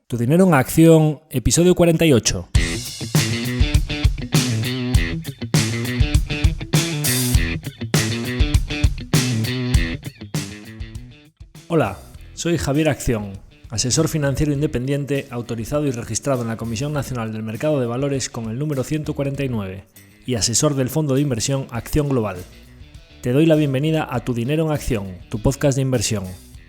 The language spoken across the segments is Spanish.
Tu dinero en acción, episodio 48. Hola, soy Javier Acción, asesor financiero independiente autorizado y registrado en la Comisión Nacional del Mercado de Valores con el número 149 y asesor del fondo de inversión Acción Global. Te doy la bienvenida a Tu dinero en acción, tu podcast de inversión,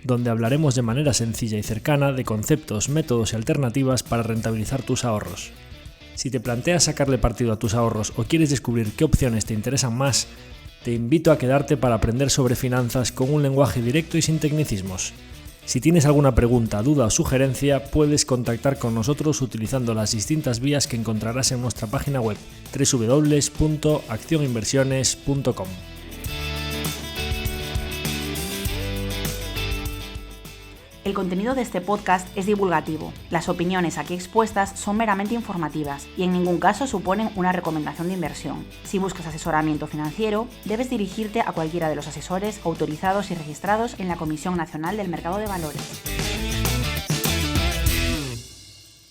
donde hablaremos de manera sencilla y cercana de conceptos, métodos y alternativas para rentabilizar tus ahorros. Si te planteas sacarle partido a tus ahorros o quieres descubrir qué opciones te interesan más, te invito a quedarte para aprender sobre finanzas con un lenguaje directo y sin tecnicismos. Si tienes alguna pregunta, duda o sugerencia, puedes contactar con nosotros utilizando las distintas vías que encontrarás en nuestra página web www.accioninversiones.com. El contenido de este podcast es divulgativo. Las opiniones aquí expuestas son meramente informativas y en ningún caso suponen una recomendación de inversión. Si buscas asesoramiento financiero, debes dirigirte a cualquiera de los asesores autorizados y registrados en la Comisión Nacional del Mercado de Valores.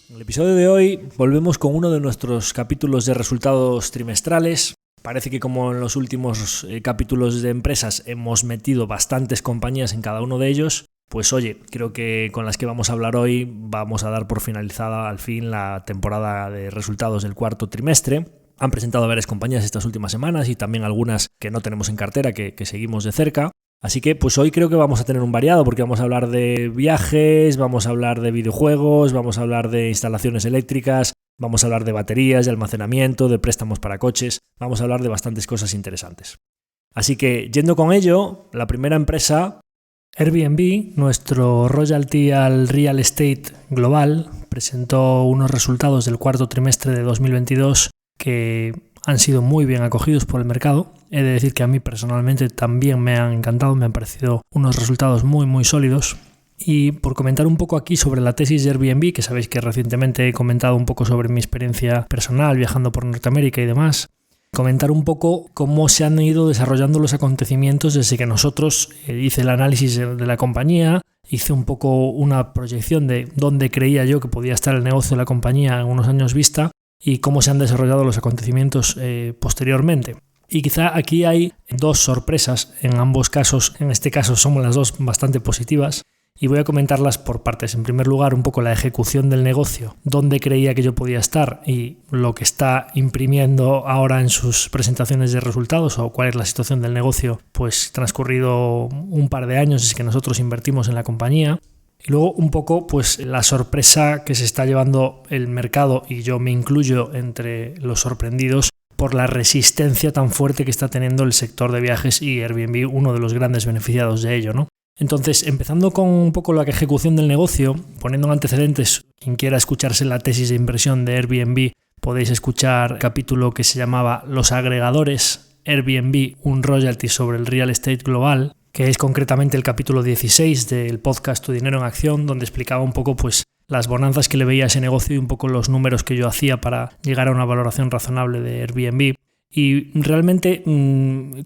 En el episodio de hoy volvemos con uno de nuestros capítulos de resultados trimestrales. Parece que como en los últimos capítulos de empresas hemos metido bastantes compañías en cada uno de ellos, pues oye, creo que con las que vamos a hablar hoy vamos a dar por finalizada al fin la temporada de resultados del cuarto trimestre. Han presentado varias compañías estas últimas semanas y también algunas que no tenemos en cartera que seguimos de cerca. Así que pues hoy creo que vamos a tener un variado porque vamos a hablar de viajes, vamos a hablar de videojuegos, vamos a hablar de instalaciones eléctricas, vamos a hablar de baterías, de almacenamiento, de préstamos para coches, vamos a hablar de bastantes cosas interesantes. Así que yendo con ello, la primera empresa, Airbnb, nuestro royalty al real estate global, presentó unos resultados del cuarto trimestre de 2022 que han sido muy bien acogidos por el mercado. He de decir que a mí personalmente también me han encantado, me han parecido unos resultados muy sólidos. Y por comentar un poco aquí sobre la tesis de Airbnb, que sabéis que recientemente he comentado un poco sobre mi experiencia personal viajando por Norteamérica y demás, comentar un poco cómo se han ido desarrollando los acontecimientos desde que nosotros hice el análisis de la compañía, hice un poco una proyección de dónde creía yo que podía estar el negocio de la compañía en unos años vista y cómo se han desarrollado los acontecimientos posteriormente. Y quizá aquí hay dos sorpresas en ambos casos. En este caso somos las dos bastante positivas. Y voy a comentarlas por partes. En primer lugar, un poco la ejecución del negocio, dónde creía que yo podía estar y lo que está imprimiendo ahora en sus presentaciones de resultados o cuál es la situación del negocio, pues transcurrido un par de años desde que nosotros invertimos en la compañía. Y luego un poco pues la sorpresa que se está llevando el mercado, y yo me incluyo entre los sorprendidos, por la resistencia tan fuerte que está teniendo el sector de viajes y Airbnb, uno de los grandes beneficiados de ello, ¿no? Entonces, empezando con un poco la ejecución del negocio, poniendo en antecedentes, quien quiera escucharse la tesis de inversión de Airbnb, podéis escuchar el capítulo que se llamaba Los agregadores, Airbnb, un royalty sobre el real estate global, que es concretamente el capítulo 16 del podcast Tu dinero en acción, donde explicaba un poco pues las bonanzas que le veía a ese negocio y un poco los números que yo hacía para llegar a una valoración razonable de Airbnb. Y realmente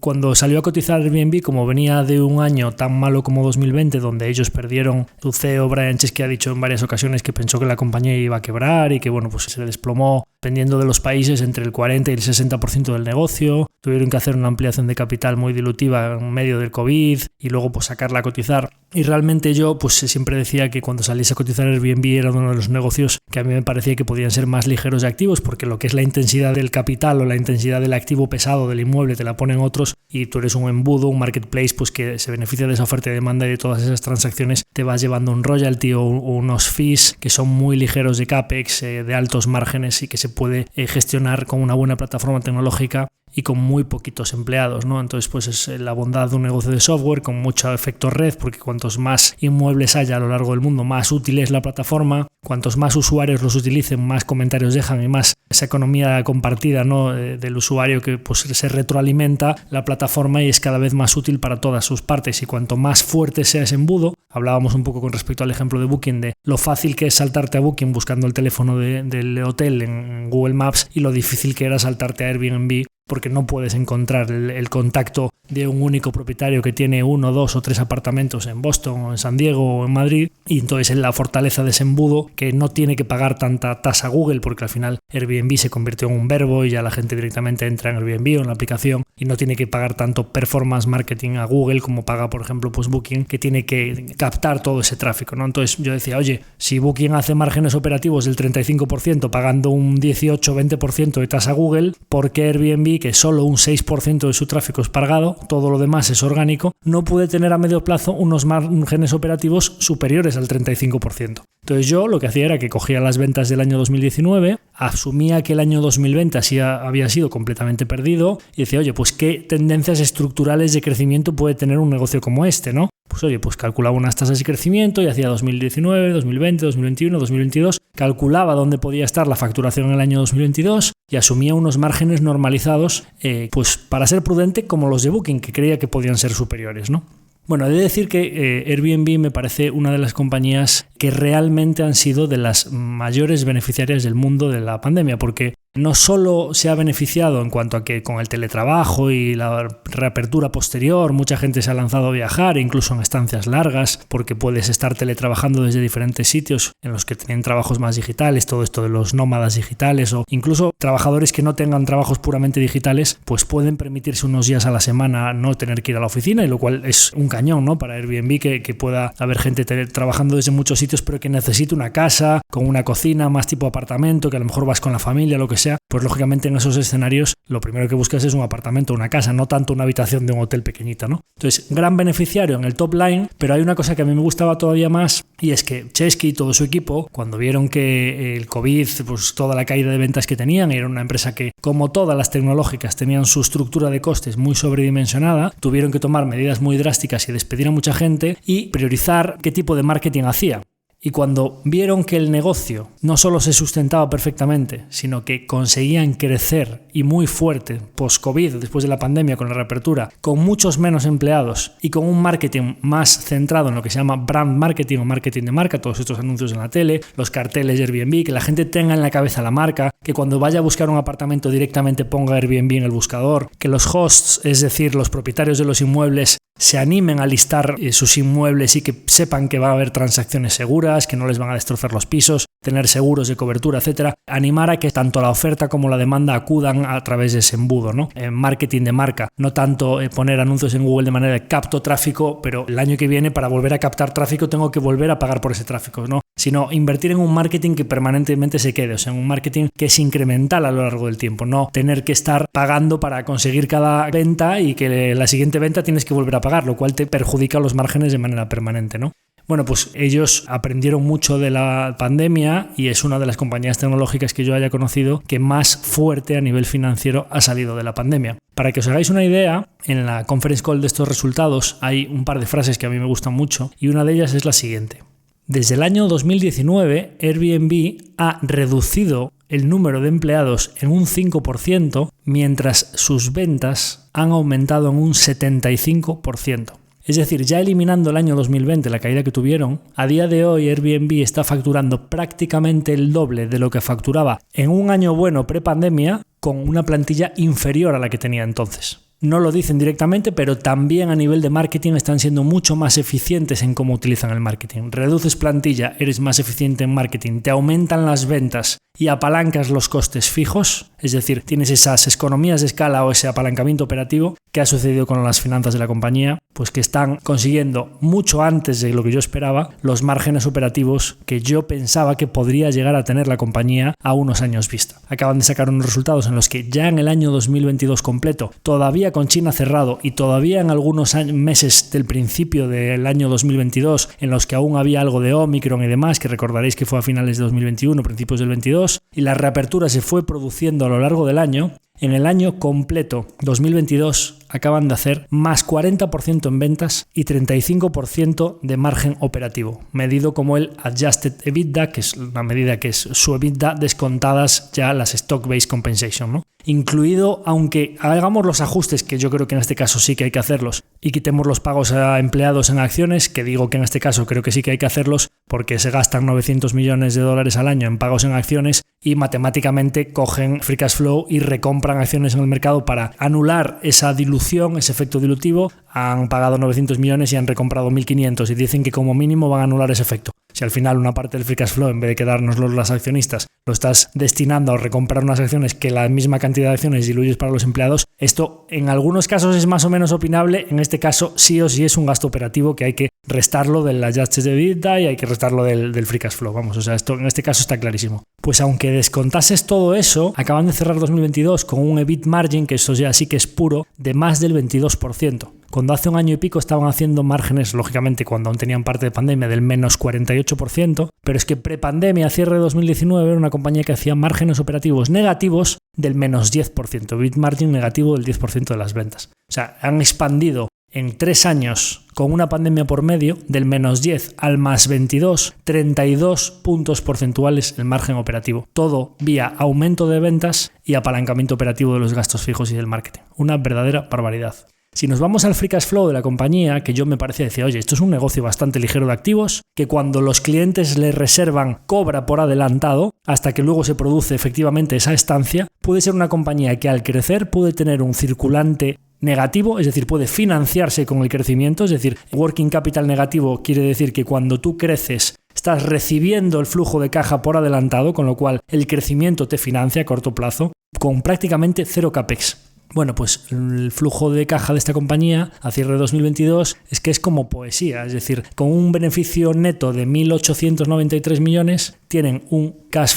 cuando salió a cotizar Airbnb, como venía de un año tan malo como 2020, donde ellos perdieron, su CEO Brian Chesky ha dicho en varias ocasiones que pensó que la compañía iba a quebrar y que bueno, pues se desplomó dependiendo de los países entre el 40 y el 60% del negocio, tuvieron que hacer una ampliación de capital muy dilutiva en medio del COVID y luego pues sacarla a cotizar. Y realmente yo pues siempre decía que cuando saliese a cotizar Airbnb era uno de los negocios que a mí me parecía que podían ser más ligeros de activos, porque lo que es la intensidad del capital o la intensidad del activo pesado del inmueble te la ponen otros y tú eres un embudo, un marketplace pues que se beneficia de esa oferta y demanda y de todas esas transacciones te vas llevando un royalty o unos fees que son muy ligeros de capex, de altos márgenes y que se puede gestionar con una buena plataforma tecnológica y con muy poquitos empleados, ¿no? Entonces pues es la bondad de un negocio de software con mucho efecto red, porque cuantos más inmuebles haya a lo largo del mundo, más útil es la plataforma, cuantos más usuarios los utilicen, más comentarios dejan y más esa economía compartida, ¿no? Del usuario que pues se retroalimenta la plataforma y es cada vez más útil para todas sus partes, y cuanto más fuerte sea ese embudo, hablábamos un poco con respecto al ejemplo de Booking, de lo fácil que es saltarte a Booking buscando el teléfono del hotel en Google Maps y lo difícil que era saltarte a Airbnb porque no puedes encontrar el contacto de un único propietario que tiene 1, 2 o 3 apartamentos en Boston o en San Diego o en Madrid, y entonces es la fortaleza de ese embudo que no tiene que pagar tanta tasa Google, porque al final Airbnb se convirtió en un verbo y ya la gente directamente entra en Airbnb o en la aplicación y no tiene que pagar tanto performance marketing a Google como paga, por ejemplo, pues Booking, que tiene que captar todo ese tráfico, ¿no? Entonces yo decía, oye, si Booking hace márgenes operativos del 35% pagando un 18-20% de tasa Google, ¿por qué Airbnb, que solo un 6% de su tráfico es pagado, todo lo demás es orgánico, no puede tener a medio plazo unos márgenes operativos superiores al 35%? Entonces yo lo que hacía era que cogía las ventas del año 2019, asumía que el año 2020 así había sido completamente perdido y decía, oye, pues qué tendencias estructurales de crecimiento puede tener un negocio como este, ¿no? Pues oye, pues calculaba unas tasas de crecimiento y hacía 2019, 2020, 2021, 2022, calculaba dónde podía estar la facturación en el año 2022 y asumía unos márgenes normalizados, pues para ser prudente, como los de Booking, que creía que podían ser superiores, ¿no? Bueno, he de decir que Airbnb me parece una de las compañías que realmente han sido de las mayores beneficiarias del mundo de la pandemia, porque no solo se ha beneficiado en cuanto a que con el teletrabajo y la reapertura posterior mucha gente se ha lanzado a viajar, incluso en estancias largas, porque puedes estar teletrabajando desde diferentes sitios en los que tienen trabajos más digitales, todo esto de los nómadas digitales, o incluso trabajadores que no tengan trabajos puramente digitales, pues pueden permitirse unos días a la semana no tener que ir a la oficina, y lo cual es un cañón, ¿no? Para Airbnb que pueda haber gente trabajando desde muchos sitios, pero que necesite una casa con una cocina más tipo apartamento, que a lo mejor vas con la familia, lo que sea. Pues lógicamente en esos escenarios lo primero que buscas es un apartamento, una casa, no tanto una habitación de un hotel pequeñita, ¿no? Entonces, gran beneficiario en el top line, pero hay una cosa que a mí me gustaba todavía más, y es que Chesky y todo su equipo, cuando vieron que el COVID, pues toda la caída de ventas que tenían, y era una empresa que, como todas las tecnológicas, tenían su estructura de costes muy sobredimensionada, tuvieron que tomar medidas muy drásticas y despedir a mucha gente y priorizar qué tipo de marketing hacía. Y cuando vieron que el negocio no solo se sustentaba perfectamente, sino que conseguían crecer y muy fuerte post-COVID, después de la pandemia, con la reapertura, con muchos menos empleados y con un marketing más centrado en lo que se llama brand marketing o marketing de marca, todos estos anuncios en la tele, los carteles de Airbnb, que la gente tenga en la cabeza la marca, que cuando vaya a buscar un apartamento directamente ponga Airbnb en el buscador, que los hosts, es decir, los propietarios de los inmuebles, se animen a listar sus inmuebles y que sepan que va a haber transacciones seguras, que no les van a destrozar los pisos, tener seguros de cobertura, etcétera. Animar a que tanto la oferta como la demanda acudan a través de ese embudo, ¿no? En marketing de marca, no tanto poner anuncios en Google de manera de capto tráfico, pero el año que viene para volver a captar tráfico tengo que volver a pagar por ese tráfico, ¿no? Sino invertir en un marketing que permanentemente se quede, o sea, en un marketing que es incremental a lo largo del tiempo, no tener que estar pagando para conseguir cada venta y que la siguiente venta tienes que volver a pagar, lo cual te perjudica los márgenes de manera permanente, ¿no? Bueno, pues ellos aprendieron mucho de la pandemia y es una de las compañías tecnológicas que yo haya conocido que más fuerte a nivel financiero ha salido de la pandemia. Para que os hagáis una idea, en la conference call de estos resultados hay un par de frases que a mí me gustan mucho y una de ellas es la siguiente. Desde el año 2019, Airbnb ha reducido el número de empleados en un 5%, mientras sus ventas han aumentado en un 75%. Es decir, ya eliminando el año 2020, la caída que tuvieron, a día de hoy Airbnb está facturando prácticamente el doble de lo que facturaba en un año bueno prepandemia, con una plantilla inferior a la que tenía entonces. No lo dicen directamente, pero también a nivel de marketing están siendo mucho más eficientes en cómo utilizan el marketing. Reduces plantilla, eres más eficiente en marketing, te aumentan las ventas y apalancas los costes fijos, es decir, tienes esas economías de escala o ese apalancamiento operativo que ha sucedido con las finanzas de la compañía, pues que están consiguiendo mucho antes de lo que yo esperaba los márgenes operativos que yo pensaba que podría llegar a tener la compañía a unos años vista. Acaban de sacar unos resultados en los que ya en el año 2022 completo, todavía con China cerrado y todavía en algunos meses del principio del año 2022 en los que aún había algo de Omicron y demás, que recordaréis que fue a finales de 2021, principios del 22, y la reapertura se fue produciendo a lo largo del año, en el año completo 2022 acaban de hacer más 40% en ventas y 35% de margen operativo, medido como el Adjusted EBITDA, que es una medida que es su EBITDA descontadas ya las Stock-Based Compensation, ¿no? Incluido, aunque hagamos los ajustes, que yo creo que en este caso sí que hay que hacerlos, y quitemos los pagos a empleados en acciones, que digo que en este caso creo que sí que hay que hacerlos, porque se gastan 900 millones de dólares al año en pagos en acciones y matemáticamente cogen free cash flow y recompran acciones en el mercado para anular esa dilución, ese efecto dilutivo. Han pagado 900 millones y han recomprado 1.500 y dicen que como mínimo van a anular ese efecto. Si al final una parte del free cash flow, en vez de quedárnoslo los accionistas, lo estás destinando a recomprar unas acciones que la misma cantidad de acciones diluyes para los empleados, esto en algunos casos es más o menos opinable, en este caso sí o sí es un gasto operativo que hay que restarlo del adjusted EBITDA y hay que restarlo del free cash flow. Vamos, o sea, esto en este caso está clarísimo. Pues aunque descontases todo eso, acaban de cerrar 2022 con un EBIT margin, que esto ya sí que es puro, de más del 22%. Cuando hace un año y pico estaban haciendo márgenes, lógicamente cuando aún tenían parte de pandemia, del menos 48%, pero es que prepandemia, cierre de 2019, era una compañía que hacía márgenes operativos negativos del menos 10%, EBIT margin negativo del 10% de las ventas. O sea, han expandido en 3 años, con una pandemia por medio, del menos 10 al más 22, 32 puntos porcentuales el margen operativo. Todo vía aumento de ventas y apalancamiento operativo de los gastos fijos y del marketing. Una verdadera barbaridad. Si nos vamos al free cash flow de la compañía, que yo me parecía decir, oye, esto es un negocio bastante ligero de activos, que cuando los clientes le reservan cobra por adelantado, hasta que luego se produce efectivamente esa estancia, puede ser una compañía que al crecer puede tener un circulante negativo, es decir, puede financiarse con el crecimiento, es decir, working capital negativo quiere decir que cuando tú creces estás recibiendo el flujo de caja por adelantado, con lo cual el crecimiento te financia a corto plazo, con prácticamente cero capex. Bueno, pues el flujo de caja de esta compañía a cierre de 2022 es que es como poesía, es decir, con un beneficio neto de 1.893 millones, tienen un cash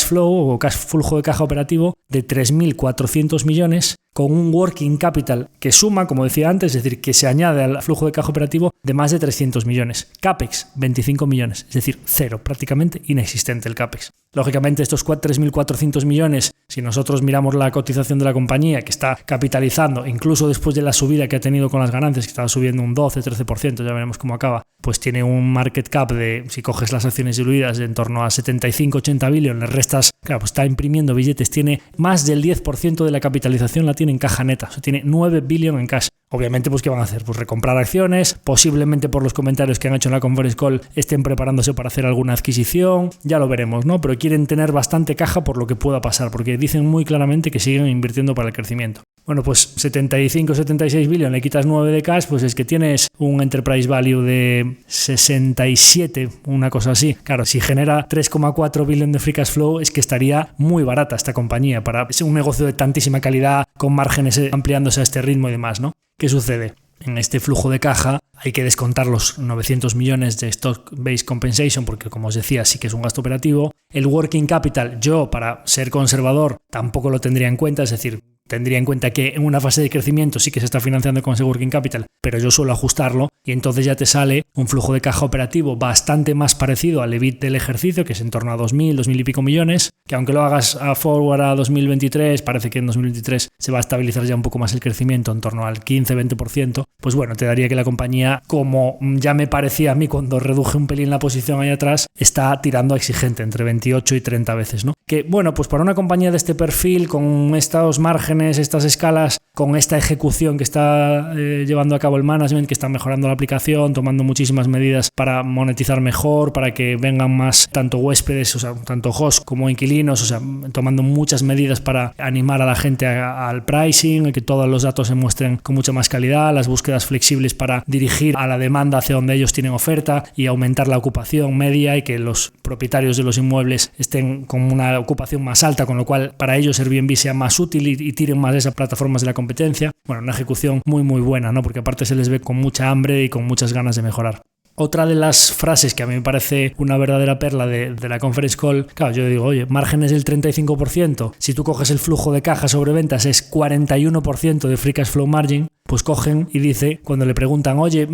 flow o flujo de caja operativo de 3.400 millones, con un working capital que suma, como decía antes, es decir, que se añade al flujo de caja operativo de más de 300 millones. CAPEX, 25 millones, es decir, cero, prácticamente inexistente el CAPEX. Lógicamente, estos 3.400 millones, si nosotros miramos la cotización de la compañía, que está capitalizando, incluso después de la subida que ha tenido con las ganancias, que estaba subiendo un 12-13%, ya veremos cómo acaba, pues tiene un market cap de, si coges las acciones diluidas, de en torno a 75-80 billones, le restas, claro, pues está imprimiendo billetes, tiene más del 10% de la capitalización, la tiene en caja neta, o sea, tiene 9 billones en cash. Obviamente, pues ¿qué van a hacer? Pues recomprar acciones, posiblemente por los comentarios que han hecho en la conference call estén preparándose para hacer alguna adquisición, ya lo veremos, ¿no? Pero quieren tener bastante caja por lo que pueda pasar, porque dicen muy claramente que siguen invirtiendo para el crecimiento. Bueno, pues 75-76 billones, le quitas 9 de cash, pues es que tienes un enterprise value de 67, una cosa así. Claro, si genera 3,4 billones de free cash flow, es que estaría muy barata esta compañía para ser un negocio de tantísima calidad, con márgenes ampliándose a este ritmo y demás, ¿no? ¿Qué sucede? En este flujo de caja hay que descontar los 900 millones de stock-based compensation porque, como os decía, sí que es un gasto operativo. El working capital, yo, para ser conservador, tampoco lo tendría en cuenta, es decir, tendría en cuenta que en una fase de crecimiento sí que se está financiando con ese working capital, pero yo suelo ajustarlo y entonces ya te sale un flujo de caja operativo bastante más parecido al EBIT del ejercicio, que es en torno a 2.000 y pico millones, que aunque lo hagas a forward a 2023, parece que en 2023 se va a estabilizar ya un poco más el crecimiento en torno al 15-20%, pues bueno, te daría que la compañía, como ya me parecía a mí cuando reduje un pelín la posición ahí atrás, está tirando a exigente, entre 28 y 30 veces, ¿no? Que bueno, pues para una compañía de este perfil, con estos márgenes, estas escalas, con esta ejecución que está llevando a cabo el management, que está mejorando la aplicación, tomando muchísimas medidas para monetizar mejor, para que vengan más tanto huéspedes, o sea, tanto hosts como inquilinos, o sea, tomando muchas medidas para animar a la gente al pricing, que todos los datos se muestren con mucha más calidad, las búsquedas flexibles para dirigir a la demanda hacia donde ellos tienen oferta y aumentar la ocupación media y que los propietarios de los inmuebles estén con una ocupación más alta, con lo cual para ellos Airbnb sea más útil y tiren más de esas plataformas de la competencia. Bueno, una ejecución muy buena, ¿no? Porque aparte se les ve con mucha hambre y con muchas ganas de mejorar. Otra de las frases que a mí me parece una verdadera perla de la conference call, claro, yo digo, oye, márgenes del 35%, si tú coges el flujo de caja sobre ventas es 41% de free cash flow margin, pues cogen y dice, cuando le preguntan, oye,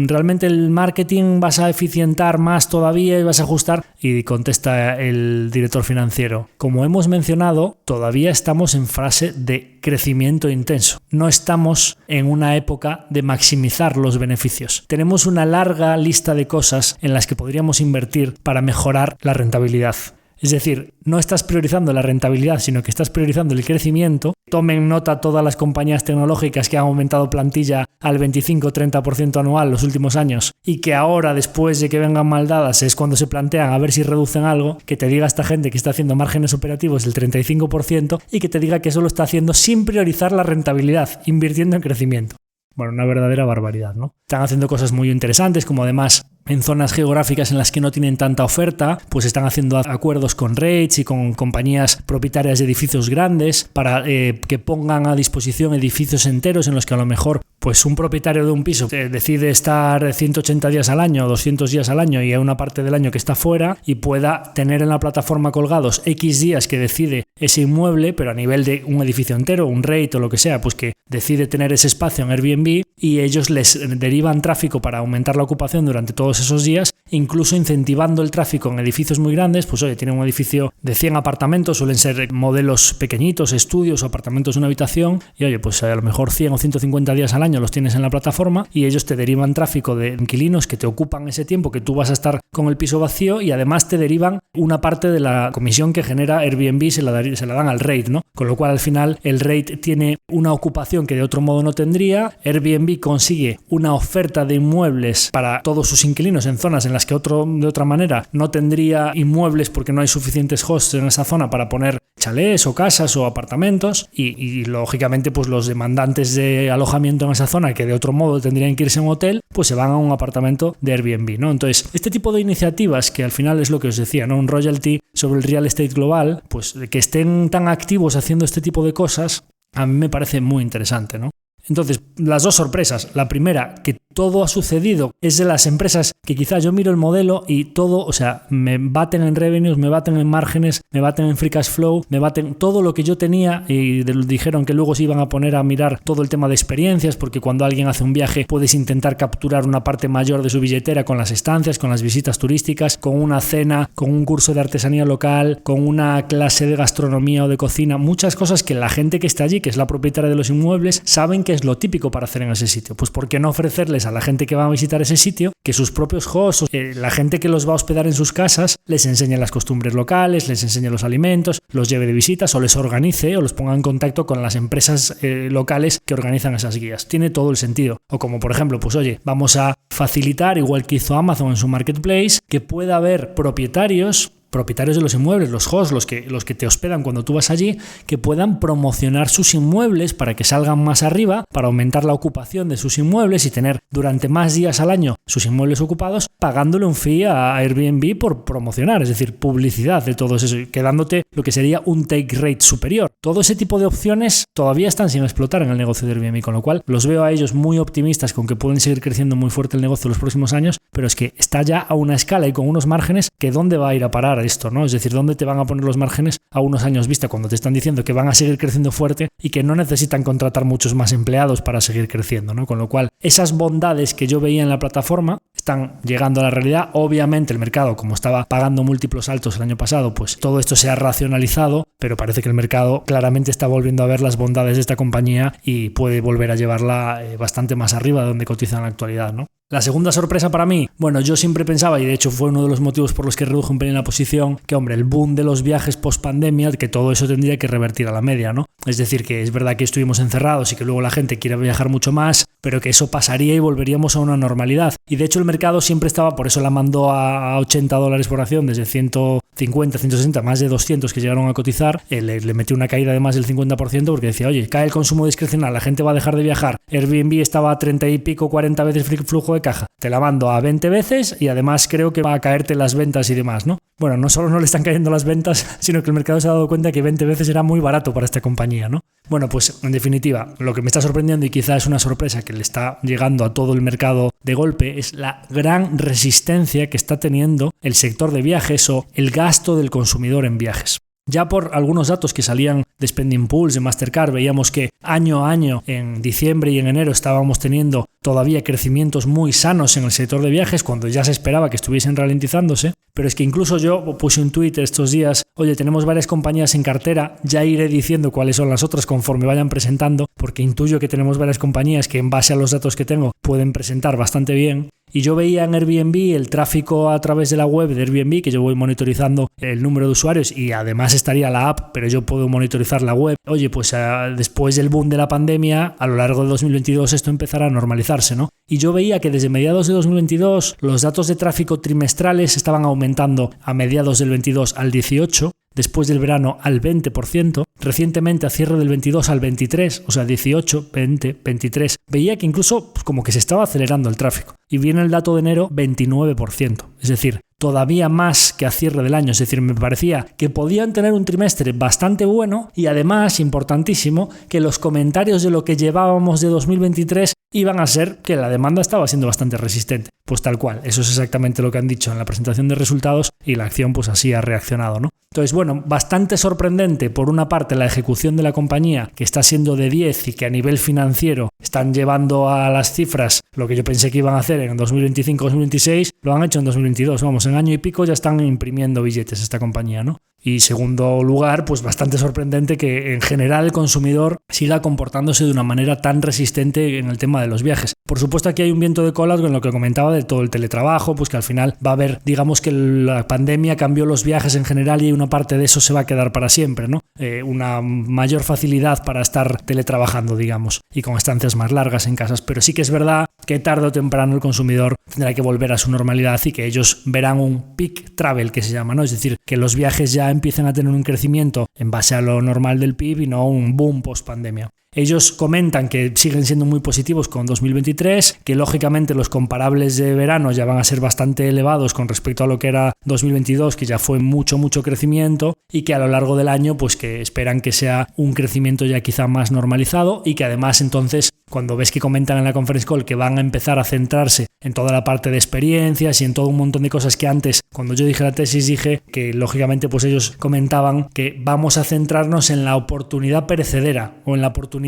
¿realmente el marketing vas a eficientar más todavía y vas a ajustar? Y contesta el director financiero, como hemos mencionado, todavía estamos en fase de crecimiento intenso. No estamos en una época de maximizar los beneficios. Tenemos una larga lista de cosas en las que podríamos invertir para mejorar la rentabilidad. Es decir, no estás priorizando la rentabilidad, sino que estás priorizando el crecimiento. Tomen nota todas las compañías tecnológicas que han aumentado plantilla al 25-30% anual los últimos años y que ahora, después de que vengan mal dadas, es cuando se plantean a ver si reducen algo, que te diga esta gente que está haciendo márgenes operativos del 35% y que te diga que eso lo está haciendo sin priorizar la rentabilidad, invirtiendo en crecimiento. Bueno, una verdadera barbaridad, ¿no? Están haciendo cosas muy interesantes, como además en zonas geográficas en las que no tienen tanta oferta, pues están haciendo acuerdos con REITs y con compañías propietarias de edificios grandes para que pongan a disposición edificios enteros en los que a lo mejor pues un propietario de un piso decide estar 180 días al año, 200 días al año y hay una parte del año que está fuera y pueda tener en la plataforma colgados X días que decide ese inmueble, pero a nivel de un edificio entero, un REIT o lo que sea, pues que decide tener ese espacio en Airbnb y ellos les derivan tráfico para aumentar la ocupación durante todos esos días, incluso incentivando el tráfico en edificios muy grandes. Pues oye, tienen un edificio de 100 apartamentos, suelen ser modelos pequeñitos, estudios o apartamentos de una habitación y oye, pues a lo mejor 100 o 150 días al año los tienes en la plataforma y ellos te derivan tráfico de inquilinos que te ocupan ese tiempo que tú vas a estar con el piso vacío y además te derivan una parte de la comisión que genera Airbnb, se la dan al REIT, ¿no? Con lo cual al final el REIT tiene una ocupación que de otro modo no tendría, Airbnb consigue una oferta de inmuebles para todos sus inquilinos en zonas en las que de otra manera no tendría inmuebles porque no hay suficientes hosts en esa zona para poner chalés o casas o apartamentos y lógicamente pues los demandantes de alojamiento en esa zona que de otro modo tendrían que irse a un hotel pues se van a un apartamento de Airbnb, ¿no? Entonces este tipo de iniciativas que al final es lo que os decía, ¿no? Un royalty sobre el real estate global, pues que estén tan activos haciendo este tipo de cosas a mí me parece muy interesante, ¿no? Entonces, las dos sorpresas. La primera, que todo ha sucedido, es de las empresas que quizás yo miro el modelo y todo, o sea, me baten en revenues, me baten en márgenes, me baten en free cash flow, me baten todo lo que yo tenía y dijeron que luego se iban a poner a mirar todo el tema de experiencias porque cuando alguien hace un viaje puedes intentar capturar una parte mayor de su billetera con las estancias, con las visitas turísticas, con una cena, con un curso de artesanía local, con una clase de gastronomía o de cocina, muchas cosas que la gente que está allí, que es la propietaria de los inmuebles, saben que es lo típico para hacer en ese sitio. Pues ¿por qué no ofrecerles a la gente que va a visitar ese sitio que sus propios hosts, la gente que los va a hospedar en sus casas, les enseñe las costumbres locales, les enseñe los alimentos, los lleve de visitas o les organice o los ponga en contacto con las empresas locales que organizan esas guías? Tiene todo el sentido. O como por ejemplo, pues oye, vamos a facilitar, igual que hizo Amazon en su marketplace, que pueda haber propietarios de los inmuebles, los hosts, los que te hospedan cuando tú vas allí, que puedan promocionar sus inmuebles para que salgan más arriba, para aumentar la ocupación de sus inmuebles y tener durante más días al año sus inmuebles ocupados, pagándole un fee a Airbnb por promocionar, es decir, publicidad de todo eso, quedándote lo que sería un take rate superior. Todo ese tipo de opciones todavía están sin explotar en el negocio de Airbnb, con lo cual los veo a ellos muy optimistas con que pueden seguir creciendo muy fuerte el negocio en los próximos años, pero es que está ya a una escala y con unos márgenes que ¿dónde va a ir a parar esto, ¿no? Es decir, ¿dónde te van a poner los márgenes a unos años vista cuando te están diciendo que van a seguir creciendo fuerte y que no necesitan contratar muchos más empleados para seguir creciendo, ¿no? Con lo cual, esas bondades que yo veía en la plataforma están llegando a la realidad. Obviamente el mercado, como estaba pagando múltiplos altos el año pasado, pues todo esto se ha racionalizado, pero parece que el mercado claramente está volviendo a ver las bondades de esta compañía y puede volver a llevarla bastante más arriba de donde cotiza en la actualidad, ¿no? La segunda sorpresa para mí, bueno, yo siempre pensaba, y de hecho fue uno de los motivos por los que reduje un pelín la posición, que hombre, el boom de los viajes post-pandemia, que todo eso tendría que revertir a la media, ¿no? Es decir, que es verdad que estuvimos encerrados y que luego la gente quiere viajar mucho más, pero que eso pasaría y volveríamos a una normalidad. Y de hecho el mercado siempre estaba, por eso la mandó a $80 por acción, desde 150, 160, más de 200 que llegaron a cotizar, le metió una caída de más del 50% porque decía, oye, cae el consumo discrecional, la gente va a dejar de viajar, Airbnb estaba a 30 y pico, 40 veces flujo de caja, te la mando a 20 veces y además creo que va a caerte las ventas y demás, ¿no? Bueno, no solo no le están cayendo las ventas, sino que el mercado se ha dado cuenta que 20 veces era muy barato para esta compañía, ¿no? Bueno, pues en definitiva, lo que me está sorprendiendo y quizá es una sorpresa que le está llegando a todo el mercado de golpe es la gran resistencia que está teniendo el sector de viajes o el gasto del consumidor en viajes. Ya por algunos datos que salían de Spending Pools, de Mastercard, veíamos que año a año, en diciembre y en enero, estábamos teniendo todavía crecimientos muy sanos en el sector de viajes, cuando ya se esperaba que estuviesen ralentizándose. Pero es que incluso yo puse un tweet estos días, oye, tenemos varias compañías en cartera, ya iré diciendo cuáles son las otras conforme vayan presentando, porque intuyo que tenemos varias compañías que en base a los datos que tengo pueden presentar bastante bien. Y yo veía en Airbnb el tráfico a través de la web de Airbnb, que yo voy monitorizando el número de usuarios y además estaría la app, pero yo puedo monitorizar la web. Oye, pues después del boom de la pandemia, a lo largo de 2022 esto empezará a normalizarse, ¿no? Y yo veía que desde mediados de 2022 los datos de tráfico trimestrales estaban aumentando a mediados del 22 al 18%, después del verano al 20%, recientemente a cierre del 22 al 23%, o sea 18, 20, 23%. Veía que incluso como que se estaba acelerando el tráfico. Y viene el dato de enero 29%, es decir, todavía más que a cierre del año. Es decir, me parecía que podían tener un trimestre bastante bueno y además, importantísimo, que los comentarios de lo que llevábamos de 2023 iban a ser que la demanda estaba siendo bastante resistente. Pues tal cual, eso es exactamente lo que han dicho en la presentación de resultados y la acción pues así ha reaccionado, ¿no? Entonces, bueno, bastante sorprendente por una parte la ejecución de la compañía, que está siendo de 10 y que a nivel financiero están llevando a las cifras lo que yo pensé que iban a hacer en 2025-2026, lo han hecho en 2022, vamos, en año y pico ya están imprimiendo billetes esta compañía, ¿no? Y segundo lugar, pues bastante sorprendente que en general el consumidor siga comportándose de una manera tan resistente en el tema de los viajes. Por supuesto, aquí hay un viento de cola con lo que comentaba de todo el teletrabajo, pues que al final va a haber, digamos que la pandemia cambió los viajes en general y una parte de eso se va a quedar para siempre, ¿no? Una mayor facilidad para estar teletrabajando, digamos, y con estancias más largas en casas. Pero sí que es verdad que tarde o temprano el consumidor tendrá que volver a su normalidad y que ellos verán un peak travel, que se llama, ¿no? Es decir, que los viajes ya empiecen a tener un crecimiento en base a lo normal del PIB y no un boom post pandemia. Ellos comentan que siguen siendo muy positivos con 2023, que lógicamente los comparables de verano ya van a ser bastante elevados con respecto a lo que era 2022, que ya fue mucho crecimiento, y que a lo largo del año pues que esperan que sea un crecimiento ya quizá más normalizado y que además entonces cuando ves que comentan en la conference call que van a empezar a centrarse en toda la parte de experiencias y en todo un montón de cosas que antes, cuando yo dije la tesis, dije que lógicamente pues ellos comentaban que vamos a centrarnos en la oportunidad perecedera o en la oportunidad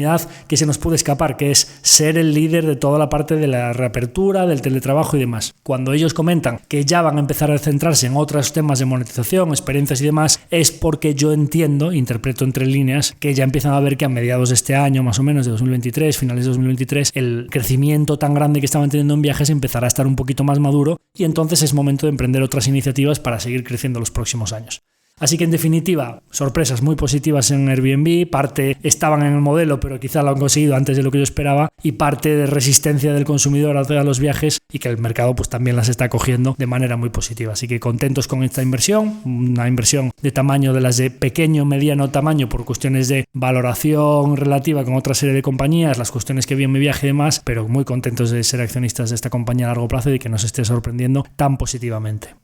que se nos puede escapar, que es ser el líder de toda la parte de la reapertura, del teletrabajo y demás. Cuando ellos comentan que ya van a empezar a centrarse en otros temas de monetización, experiencias y demás, es porque yo entiendo, interpreto entre líneas, que ya empiezan a ver que a mediados de este año, más o menos de 2023, finales de 2023, el crecimiento tan grande que estaban teniendo en viajes empezará a estar un poquito más maduro y entonces es momento de emprender otras iniciativas para seguir creciendo los próximos años. Así que en definitiva, sorpresas muy positivas en Airbnb, parte estaban en el modelo pero quizá lo han conseguido antes de lo que yo esperaba y parte de resistencia del consumidor a los viajes y que el mercado pues también las está cogiendo de manera muy positiva. Así que contentos con esta inversión, una inversión de tamaño de las de pequeño, mediano tamaño por cuestiones de valoración relativa con otra serie de compañías, las cuestiones que vi en mi viaje y demás, pero muy contentos de ser accionistas de esta compañía a largo plazo y que nos esté sorprendiendo tan positivamente.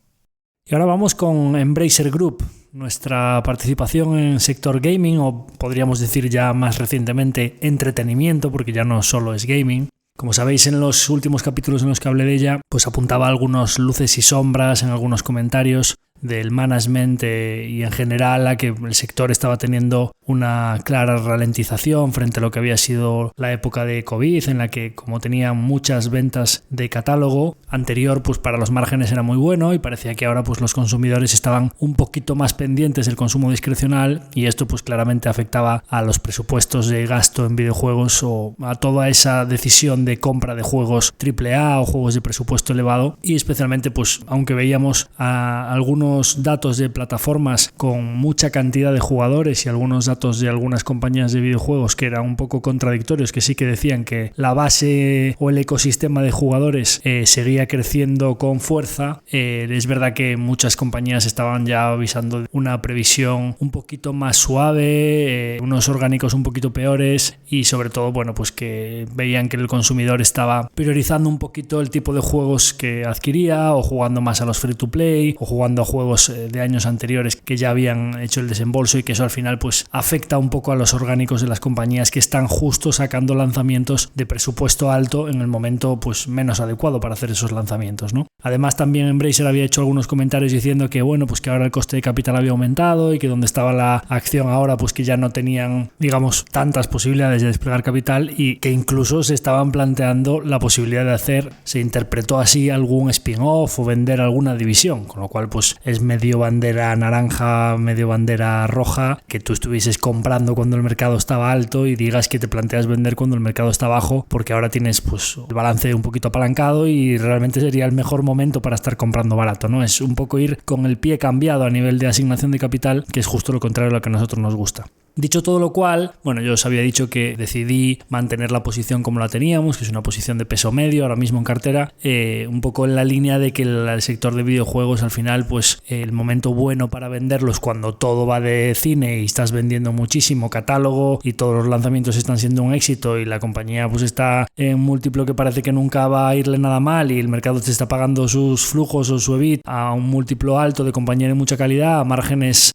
Y ahora vamos con Embracer Group, nuestra participación en el sector gaming, o podríamos decir ya más recientemente entretenimiento, porque ya no solo es gaming. Como sabéis, en los últimos capítulos en los que hablé de ella, pues apuntaba algunas luces y sombras en algunos comentarios del management y en general a que el sector estaba teniendo una clara ralentización frente a lo que había sido la época de COVID, en la que como tenía muchas ventas de catálogo anterior, pues para los márgenes era muy bueno y parecía que ahora pues los consumidores estaban un poquito más pendientes del consumo discrecional y esto pues claramente afectaba a los presupuestos de gasto en videojuegos o a toda esa decisión de compra de juegos AAA o juegos de presupuesto elevado y especialmente pues aunque veíamos a algunos datos de plataformas con mucha cantidad de jugadores y algunos datos de algunas compañías de videojuegos que eran un poco contradictorios, que sí que decían que la base o el ecosistema de jugadores seguía creciendo con fuerza. Es verdad que muchas compañías estaban ya avisando de una previsión un poquito más suave, unos orgánicos un poquito peores y sobre todo, bueno, pues que veían que el consumidor estaba priorizando un poquito el tipo de juegos que adquiría o jugando más a los free to play o jugando a juegos de años anteriores que ya habían hecho el desembolso y que eso al final pues afecta un poco a los orgánicos de las compañías que están justo sacando lanzamientos de presupuesto alto en el momento pues menos adecuado para hacer esos lanzamientos, ¿no? Además también Embracer había hecho algunos comentarios diciendo que bueno, pues que ahora el coste de capital había aumentado y que donde estaba la acción ahora pues que ya no tenían, digamos, tantas posibilidades de desplegar capital y que incluso se estaban planteando la posibilidad de hacer, se interpretó así, algún spin-off o vender alguna división, con lo cual pues es medio bandera naranja, medio bandera roja, que tú estuvieses empieces comprando cuando el mercado estaba alto y digas que te planteas vender cuando el mercado está bajo, porque ahora tienes pues el balance un poquito apalancado y realmente sería el mejor momento para estar comprando barato, ¿no? Es un poco ir con el pie cambiado a nivel de asignación de capital, que es justo lo contrario a lo que a nosotros nos gusta. Dicho todo lo cual, bueno, yo os había dicho que decidí mantener la posición como la teníamos, que es una posición de peso medio ahora mismo en cartera, un poco en la línea de que el sector de videojuegos al final, pues el momento bueno para venderlo es cuando todo va de cine y estás vendiendo muchísimo catálogo y todos los lanzamientos están siendo un éxito y la compañía pues está en un múltiplo que parece que nunca va a irle nada mal y el mercado te está pagando sus flujos o su EBIT a un múltiplo alto de compañía de mucha calidad, a márgenes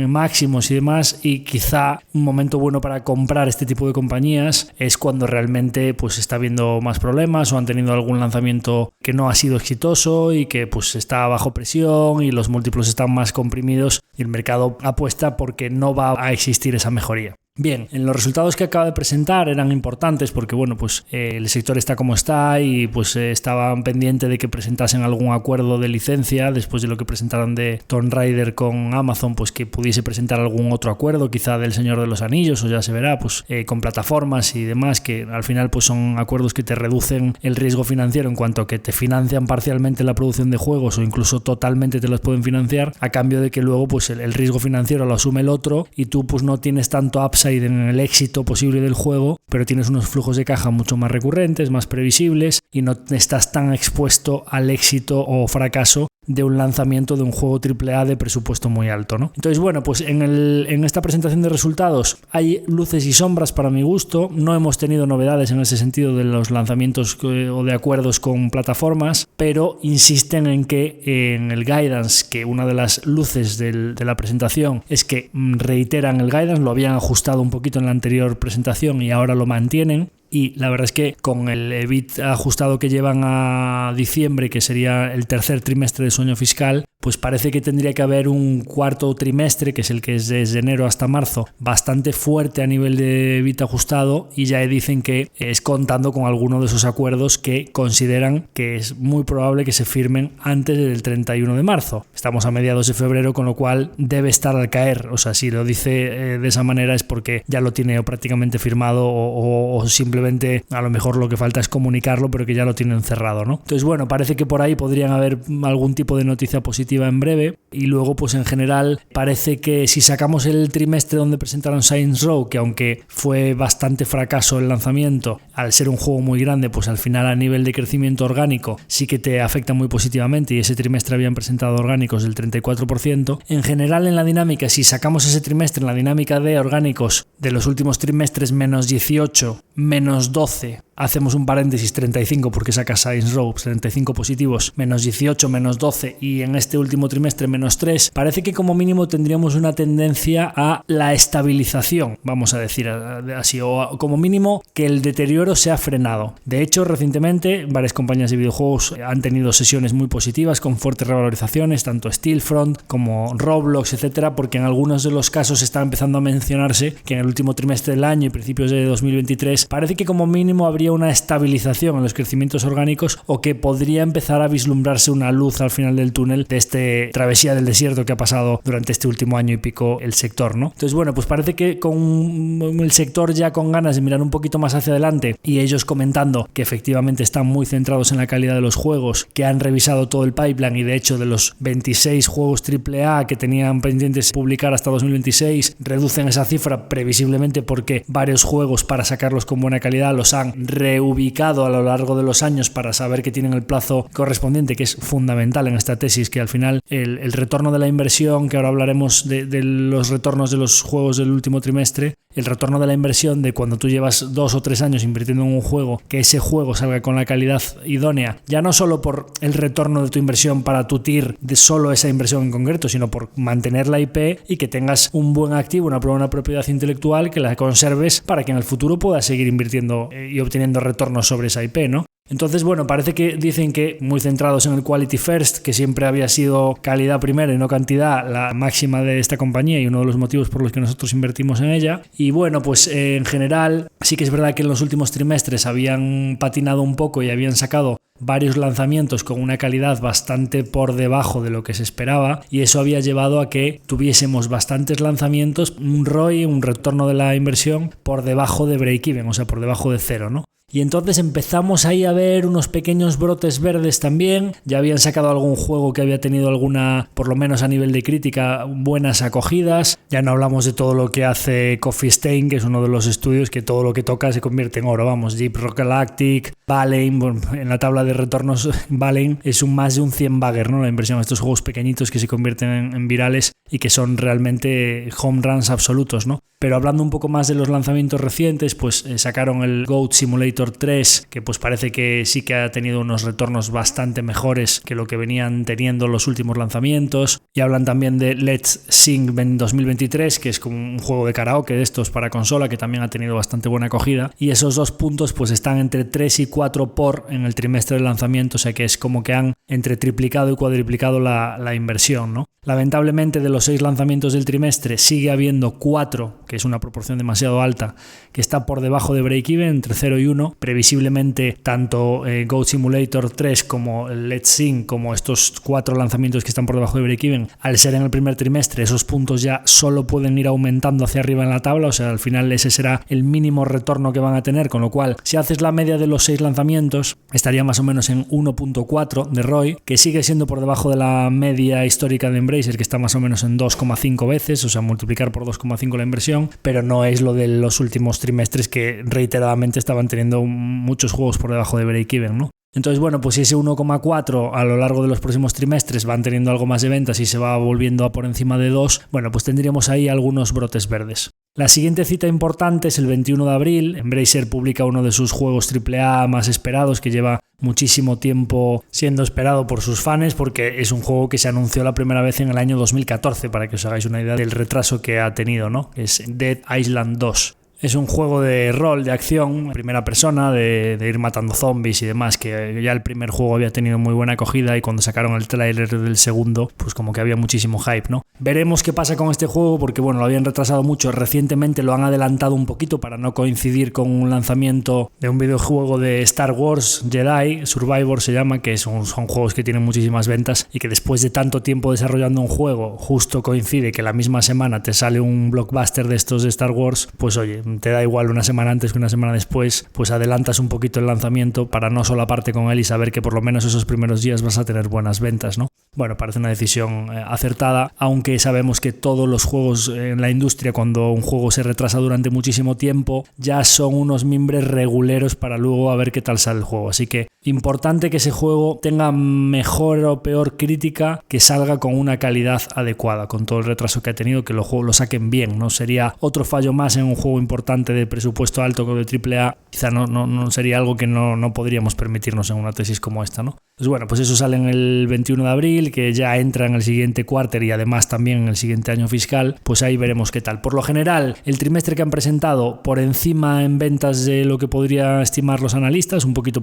máximos y demás, y quizá un momento bueno para comprar este tipo de compañías es cuando realmente pues está habiendo más problemas o han tenido algún lanzamiento que no ha sido exitoso y que pues está bajo presión y los múltiplos están más comprimidos y el mercado apuesta porque no va a existir esa mejoría. Bien, en los resultados que acaba de presentar eran importantes porque bueno, pues el sector está como está y pues estaban pendientes de que presentasen algún acuerdo de licencia después de lo que presentaron de Tomb Raider con Amazon, pues que pudiese presentar algún otro acuerdo, quizá del Señor de los Anillos o ya se verá, pues con plataformas y demás, que al final pues son acuerdos que te reducen el riesgo financiero en cuanto a que te financian parcialmente la producción de juegos o incluso totalmente te los pueden financiar a cambio de que luego pues el riesgo financiero lo asume el otro y tú pues no tienes tanto upside en el éxito posible del juego, pero tienes unos flujos de caja mucho más recurrentes, más previsibles y no estás tan expuesto al éxito o fracaso de un lanzamiento de un juego AAA de presupuesto muy alto, ¿no? Entonces, bueno, pues en esta presentación de resultados hay luces y sombras para mi gusto. No hemos tenido novedades en ese sentido de los lanzamientos o de acuerdos con plataformas, pero insisten en que en el guidance, que una de las luces de la presentación es que reiteran el guidance, lo habían ajustado un poquito en la anterior presentación y ahora lo mantienen. Y la verdad es que con el EBIT ajustado que llevan a diciembre, que sería el tercer trimestre de su año fiscal, pues parece que tendría que haber un cuarto trimestre, que es el que es desde enero hasta marzo, bastante fuerte a nivel de EBIT ajustado, y ya dicen que es contando con alguno de esos acuerdos que consideran que es muy probable que se firmen antes del 31 de marzo. Estamos a mediados de febrero, con lo cual debe estar al caer. O sea, si lo dice de esa manera es porque ya lo tiene prácticamente firmado o simplemente a lo mejor lo que falta es comunicarlo, pero que ya lo tienen cerrado, ¿no? Entonces, bueno, parece que por ahí podrían haber algún tipo de noticia positiva en breve. Y luego pues en general parece que si sacamos el trimestre donde presentaron Saints Row, que aunque fue bastante fracaso el lanzamiento al ser un juego muy grande, pues al final a nivel de crecimiento orgánico sí que te afecta muy positivamente, y ese trimestre habían presentado orgánicos del 34%. En general en la dinámica, si sacamos ese trimestre en la dinámica de orgánicos de los últimos trimestres, menos 18, menos 12, hacemos un paréntesis 35 porque saca Saints Row 35 positivos, menos 18, menos 12 y en este último trimestre menos 3, parece que como mínimo tendríamos una tendencia a la estabilización, vamos a decir así, o como mínimo que el deterioro se ha frenado. De hecho, recientemente varias compañías de videojuegos han tenido sesiones muy positivas con fuertes revalorizaciones, tanto Stillfront como Roblox, etcétera, porque en algunos de los casos está empezando a mencionarse que en el último trimestre del año y principios de 2023 parece que como mínimo habría una estabilización en los crecimientos orgánicos, o que podría empezar a vislumbrarse una luz al final del túnel de este travesía del desierto que ha pasado durante este último año y pico el sector, ¿no? Entonces, bueno, pues parece que con el sector ya con ganas de mirar un poquito más hacia adelante y ellos comentando que efectivamente están muy centrados en la calidad de los juegos, que han revisado todo el pipeline y de hecho de los 26 juegos AAA que tenían pendientes publicar hasta 2026, reducen esa cifra previsiblemente porque varios juegos para sacarlos con buena calidad los han reubicado a lo largo de los años para saber que tienen el plazo correspondiente, que es fundamental en esta tesis, que al final el retorno de la inversión, que ahora hablaremos de los retornos de los juegos del último trimestre, el retorno de la inversión de cuando tú llevas 2 o 3 años invirtiendo en un juego, que ese juego salga con la calidad idónea, ya no solo por el retorno de tu inversión para tu TIR de solo esa inversión en concreto, sino por mantener la IP y que tengas un buen activo, una buena propiedad intelectual, que la conserves para que en el futuro puedas seguir invirtiendo y obteniendo retornos sobre esa IP, ¿no? Entonces, bueno, parece que dicen que muy centrados en el quality first, que siempre había sido calidad primero y no cantidad la máxima de esta compañía y uno de los motivos por los que nosotros invertimos en ella. Y bueno, pues en general sí que es verdad que en los últimos trimestres habían patinado un poco y habían sacado varios lanzamientos con una calidad bastante por debajo de lo que se esperaba, y eso había llevado a que tuviésemos bastantes lanzamientos, un ROI, un retorno de la inversión, por debajo de break-even, o sea, por debajo de cero, ¿no? Y entonces empezamos ahí a ver unos pequeños brotes verdes también. Ya habían sacado algún juego que había tenido alguna, por lo menos a nivel de crítica, buenas acogidas. Ya no hablamos de todo lo que hace Coffee Stain, que es uno de los estudios que todo lo que toca se convierte en oro. Vamos, Deep Rock Galactic, Valheim, bueno, en la tabla de retornos Valheim es más de un 100 bagger, ¿no? La inversión en estos juegos pequeñitos que se convierten en virales y que son realmente home runs absolutos, ¿no? Pero hablando un poco más de los lanzamientos recientes, pues sacaron el Goat Simulator 3, que pues parece que sí que ha tenido unos retornos bastante mejores que lo que venían teniendo los últimos lanzamientos. Y hablan también de Let's Sing 2023, que es como un juego de karaoke de estos para consola, que también ha tenido bastante buena acogida. Y esos dos puntos pues están entre 3 y 4 por en el trimestre de lanzamiento, o sea que es como que han entre triplicado y cuadriplicado la inversión, ¿no? Lamentablemente, de los 6 lanzamientos del trimestre sigue habiendo 4, que es una proporción demasiado alta, que está por debajo de break-even, entre 0 y 1. Previsiblemente, tanto Goat Simulator 3 como Let's Sing, como estos 4 lanzamientos que están por debajo de break-even, al ser en el primer trimestre, esos puntos ya solo pueden ir aumentando hacia arriba en la tabla, o sea, al final ese será el mínimo retorno que van a tener, con lo cual, si haces la media de los 6 lanzamientos, estaría más o menos en 1.4 de ROI, que sigue siendo por debajo de la media histórica de Embracer, que está más o menos en 2,5 veces, o sea, multiplicar por 2,5 la inversión, pero no es lo de los últimos trimestres que reiteradamente estaban teniendo muchos juegos por debajo de break-even, ¿no? Entonces, bueno, pues si ese 1,4 a lo largo de los próximos trimestres van teniendo algo más de ventas y se va volviendo a por encima de 2, bueno, pues tendríamos ahí algunos brotes verdes. La siguiente cita importante es el 21 de abril. Embracer publica uno de sus juegos AAA más esperados, que lleva muchísimo tiempo siendo esperado por sus fans, porque es un juego que se anunció la primera vez en el año 2014, para que os hagáis una idea del retraso que ha tenido, ¿no? Es Dead Island 2. Es un juego de rol, de acción, primera persona, de ir matando zombies y demás, que ya el primer juego había tenido muy buena acogida, y cuando sacaron el tráiler del segundo, pues como que había muchísimo hype, ¿no? Veremos qué pasa con este juego, porque bueno, lo habían retrasado mucho, recientemente lo han adelantado un poquito para no coincidir con un lanzamiento de un videojuego de Star Wars Jedi, Survivor se llama, que son juegos que tienen muchísimas ventas, y que después de tanto tiempo desarrollando un juego, justo coincide que la misma semana te sale un blockbuster de estos de Star Wars, pues oye, te da igual una semana antes que una semana después, pues adelantas un poquito el lanzamiento para no solaparte con él y saber que por lo menos esos primeros días vas a tener buenas ventas, ¿no? Bueno, parece una decisión acertada, aunque sabemos que todos los juegos en la industria, cuando un juego se retrasa durante muchísimo tiempo, ya son unos mimbres reguleros para luego a ver qué tal sale el juego. Así que importante que ese juego tenga mejor o peor crítica, que salga con una calidad adecuada, con todo el retraso que ha tenido, que los juegos lo saquen bien, ¿no? Sería otro fallo más en un juego importante de presupuesto alto como de AAA, quizá no sería algo que no podríamos permitirnos en una tesis como esta, ¿no? Pues bueno, pues eso sale en el 21 de abril, que ya entra en el siguiente quarter y además también en el siguiente año fiscal, pues ahí veremos qué tal. Por lo general, el trimestre que han presentado por encima en ventas de lo que podría estimar los analistas, un poquito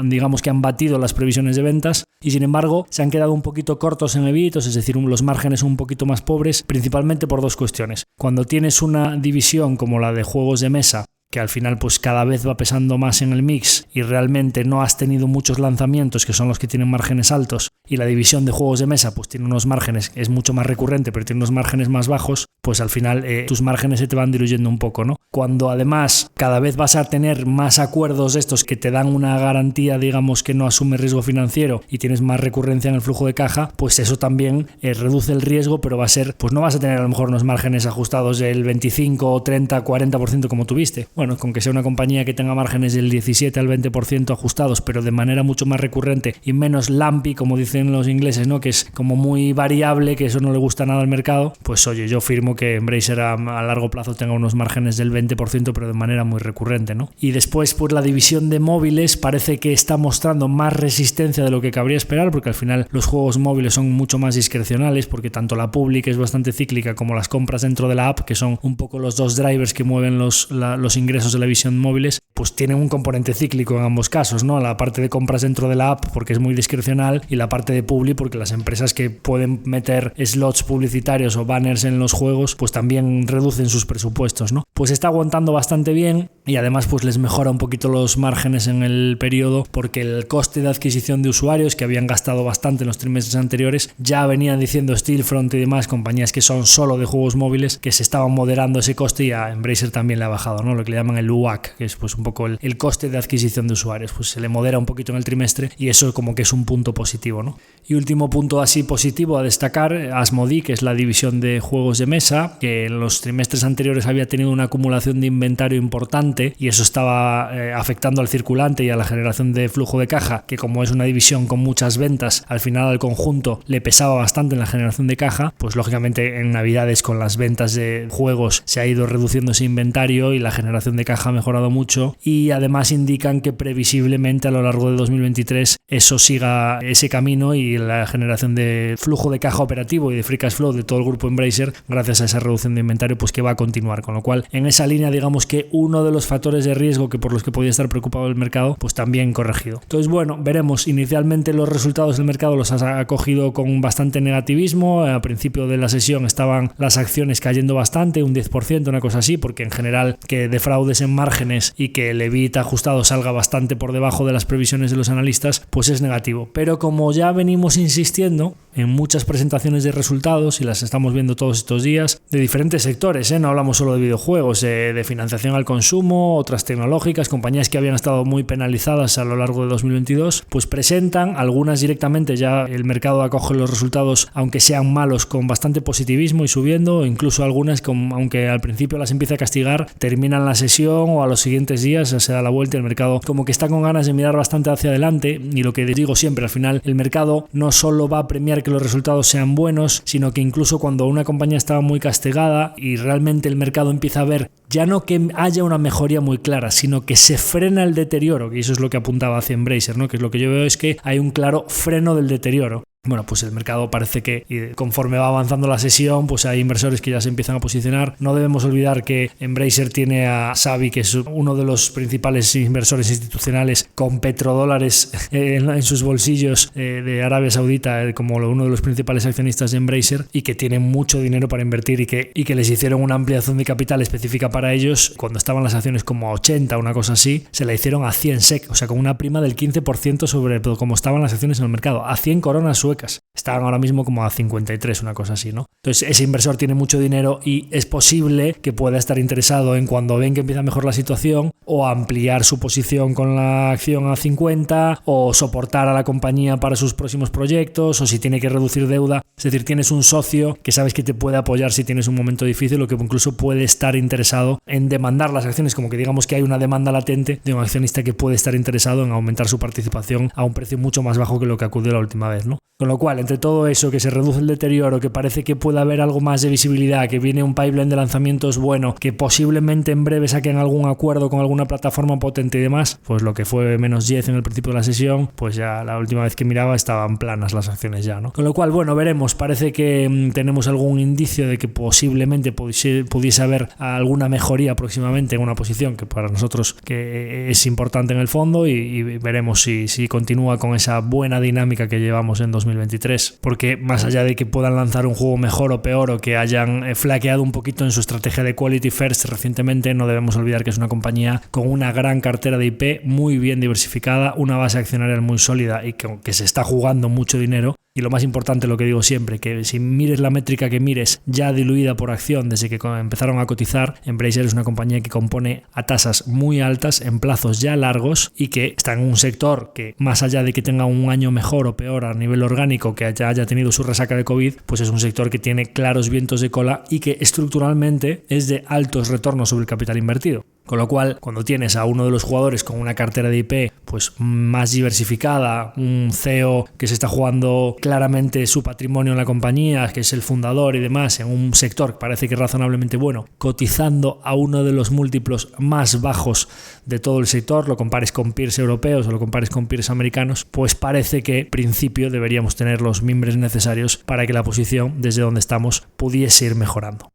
digamos que han batido las previsiones de ventas, y sin embargo se han quedado un poquito cortos en EBITDAs, es decir, los márgenes un poquito más pobres, principalmente por dos cuestiones. Cuando tienes una división como la de juegos de mesa, que al final pues cada vez va pesando más en el mix, y realmente no has tenido muchos lanzamientos que son los que tienen márgenes altos, y la división de juegos de mesa pues tiene unos márgenes, es mucho más recurrente pero tiene unos márgenes más bajos, pues al final tus márgenes se te van diluyendo un poco, ¿no? Cuando además cada vez vas a tener más acuerdos de estos que te dan una garantía, digamos, que no asume riesgo financiero, y tienes más recurrencia en el flujo de caja, pues eso también reduce el riesgo, pero va a ser, pues no vas a tener a lo mejor unos márgenes ajustados del 25, 30, 40% como tuviste. Bueno, con que sea una compañía que tenga márgenes del 17 al 20% ajustados, pero de manera mucho más recurrente y menos lumpy, como dicen los ingleses, ¿no? Que es como muy variable, que eso no le gusta nada al mercado, pues oye, yo firmo que Embracer a largo plazo tenga unos márgenes del 20%, pero de manera muy recurrente, ¿no? Y después, pues la división de móviles parece que está mostrando más resistencia de lo que cabría esperar, porque al final los juegos móviles son mucho más discrecionales, porque tanto la public es bastante cíclica como las compras dentro de la app, que son un poco los dos drivers que mueven los ingresos ingresos de la división móviles pues tienen un componente cíclico en ambos casos, ¿no? La parte de compras dentro de la app porque es muy discrecional y la parte de publi porque las empresas que pueden meter slots publicitarios o banners en los juegos pues también reducen sus presupuestos, ¿no? Pues está aguantando bastante bien y además pues les mejora un poquito los márgenes en el periodo porque el coste de adquisición de usuarios que habían gastado bastante en los trimestres anteriores ya venían diciendo Stillfront y demás compañías que son solo de juegos móviles que se estaban moderando ese coste y a Embracer también le ha bajado, ¿no? Lo que le llaman el WACC, que es pues un poco el coste de adquisición de usuarios, pues se le modera un poquito en el trimestre y eso como que es un punto positivo, ¿no? Y último punto así positivo a destacar, Asmodee, que es la división de juegos de mesa, que en los trimestres anteriores había tenido una acumulación de inventario importante y eso estaba afectando al circulante y a la generación de flujo de caja, que como es una división con muchas ventas, al final al conjunto le pesaba bastante en la generación de caja, pues lógicamente en Navidades con las ventas de juegos se ha ido reduciendo ese inventario y la generación de caja ha mejorado mucho y además indican que previsiblemente a lo largo de 2023 eso siga ese camino y la generación de flujo de caja operativo y de free cash flow de todo el grupo Embracer gracias a esa reducción de inventario pues que va a continuar, con lo cual en esa línea digamos que uno de los factores de riesgo que por los que podía estar preocupado el mercado pues también corregido. Entonces bueno, veremos, inicialmente los resultados del mercado los ha acogido con bastante negativismo, al principio de la sesión estaban las acciones cayendo bastante, un 10%, una cosa así, porque en general que defraudes en márgenes y que el EBIT ajustado salga bastante por debajo de las previsiones de los analistas pues es negativo, pero como ya venimos insistiendo en muchas presentaciones de resultados y las estamos viendo todos estos días de diferentes sectores, no hablamos solo de videojuegos, de financiación al consumo, otras tecnológicas, compañías que habían estado muy penalizadas a lo largo de 2022, pues presentan, algunas directamente ya el mercado acoge los resultados aunque sean malos con bastante positivismo y subiendo, incluso algunas aunque al principio las empieza a castigar, terminan la sesión o a los siguientes días se da la vuelta y el mercado como que está con ganas de mirar bastante hacia adelante y lo que digo siempre, al final el mercado no solo va a premiar que los resultados sean buenos, sino que incluso cuando una compañía estaba muy castigada y realmente el mercado empieza a ver ya no que haya una mejoría muy clara, sino que se frena el deterioro, y eso es lo que apuntaba hacia Embracer, ¿no? Que es lo que yo veo es que hay un claro freno del deterioro. Bueno, pues el mercado parece que conforme va avanzando la sesión, pues hay inversores que ya se empiezan a posicionar. No debemos olvidar que Embracer tiene a Xavi, que es uno de los principales inversores institucionales con petrodólares en sus bolsillos de Arabia Saudita, como uno de los principales accionistas de Embracer, y que tienen mucho dinero para invertir y que les hicieron una ampliación de capital específica para ellos. Cuando estaban las acciones como a 80, una cosa así, se la hicieron a 100 SEK, o sea, con una prima del 15% sobre como estaban las acciones en el mercado, a 100 coronas suecas. Estaban ahora mismo como a 53, una cosa así, ¿no? Entonces ese inversor tiene mucho dinero y es posible que pueda estar interesado en cuando ven que empieza mejor la situación o ampliar su posición con la acción a 50 o soportar a la compañía para sus próximos proyectos o si tiene que reducir deuda. Es decir, tienes un socio que sabes que te puede apoyar si tienes un momento difícil o que incluso puede estar interesado en demandar las acciones, como que digamos que hay una demanda latente de un accionista que puede estar interesado en aumentar su participación a un precio mucho más bajo que lo que acudió la última vez, ¿no? Con lo cual, entre todo eso, que se reduce el deterioro, que parece que puede haber algo más de visibilidad, que viene un pipeline de lanzamientos bueno, que posiblemente en breve saquen algún acuerdo con alguna plataforma potente y demás, pues lo que fue menos 10 en el principio de la sesión, pues ya la última vez que miraba estaban planas las acciones ya, ¿no? Con lo cual, bueno, veremos, parece que tenemos algún indicio de que posiblemente pudiese haber alguna mejoría próximamente en una posición que para nosotros que es importante en el fondo y veremos si continúa con esa buena dinámica que llevamos en 2023, porque más allá de que puedan lanzar un juego mejor o peor o que hayan flaqueado un poquito en su estrategia de Quality First recientemente, no debemos olvidar que es una compañía con una gran cartera de IP muy bien diversificada, una base accionaria muy sólida y que se está jugando mucho dinero. Y lo más importante, lo que digo siempre, que si mires la métrica que mires ya diluida por acción desde que empezaron a cotizar, Embracer es una compañía que compone a tasas muy altas en plazos ya largos y que está en un sector que más allá de que tenga un año mejor o peor a nivel orgánico, que haya tenido su resaca de COVID, pues es un sector que tiene claros vientos de cola y que estructuralmente es de altos retornos sobre el capital invertido. Con lo cual, cuando tienes a uno de los jugadores con una cartera de IP pues más diversificada, un CEO que se está jugando claramente su patrimonio en la compañía, que es el fundador y demás, en un sector que parece que es razonablemente bueno, cotizando a uno de los múltiplos más bajos de todo el sector, lo compares con peers europeos o lo compares con peers americanos, pues parece que en principio deberíamos tener los mimbres necesarios para que la posición desde donde estamos pudiese ir mejorando.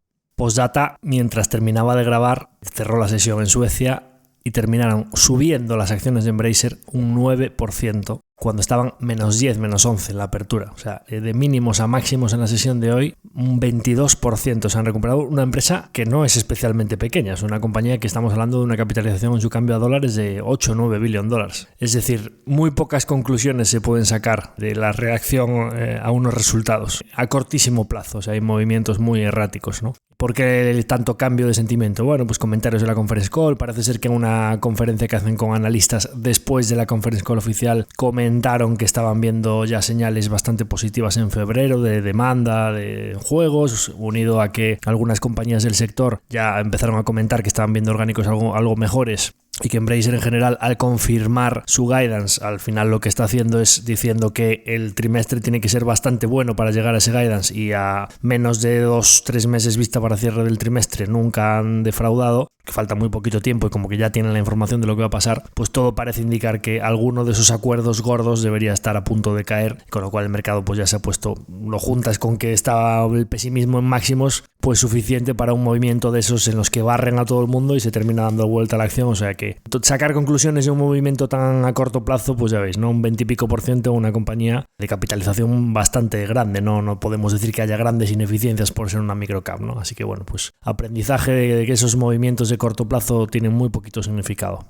Postdata, mientras terminaba de grabar, cerró la sesión en Suecia y terminaron subiendo las acciones de Embracer un 9%, cuando estaban menos 10, menos 11 en la apertura. O sea, de mínimos a máximos en la sesión de hoy, un 22% se han recuperado. Una empresa que no es especialmente pequeña, es una compañía que estamos hablando de una capitalización en su cambio a dólares de 8 o 9 billones de dólares. Es decir, muy pocas conclusiones se pueden sacar de la reacción a unos resultados a cortísimo plazo. O sea, hay movimientos muy erráticos, ¿no? ¿Por qué tanto cambio de sentimiento? Bueno, pues comentarios de la conference call. Parece ser que en una conferencia que hacen con analistas después de la conference call oficial comentaron que estaban viendo ya señales bastante positivas en febrero de demanda de juegos, unido a que algunas compañías del sector ya empezaron a comentar que estaban viendo orgánicos algo mejores. Y que Embracer en general, al confirmar su guidance, al final lo que está haciendo es diciendo que el trimestre tiene que ser bastante bueno para llegar a ese guidance, y a menos de 2-3 meses vista para cierre del trimestre nunca han defraudado, que falta muy poquito tiempo y como que ya tienen la información de lo que va a pasar, pues todo parece indicar que alguno de esos acuerdos gordos debería estar a punto de caer, con lo cual el mercado pues ya se ha puesto, lo juntas con que está el pesimismo en máximos, pues suficiente para un movimiento de esos en los que barren a todo el mundo y se termina dando vuelta a la acción. O sea que sacar conclusiones de un movimiento tan a corto plazo, pues ya veis, ¿no? Un 20 y pico %, una compañía de capitalización bastante grande, no podemos decir que haya grandes ineficiencias por ser una microcap, ¿no? Así que bueno, pues aprendizaje de que esos movimientos de corto plazo tienen muy poquito significado.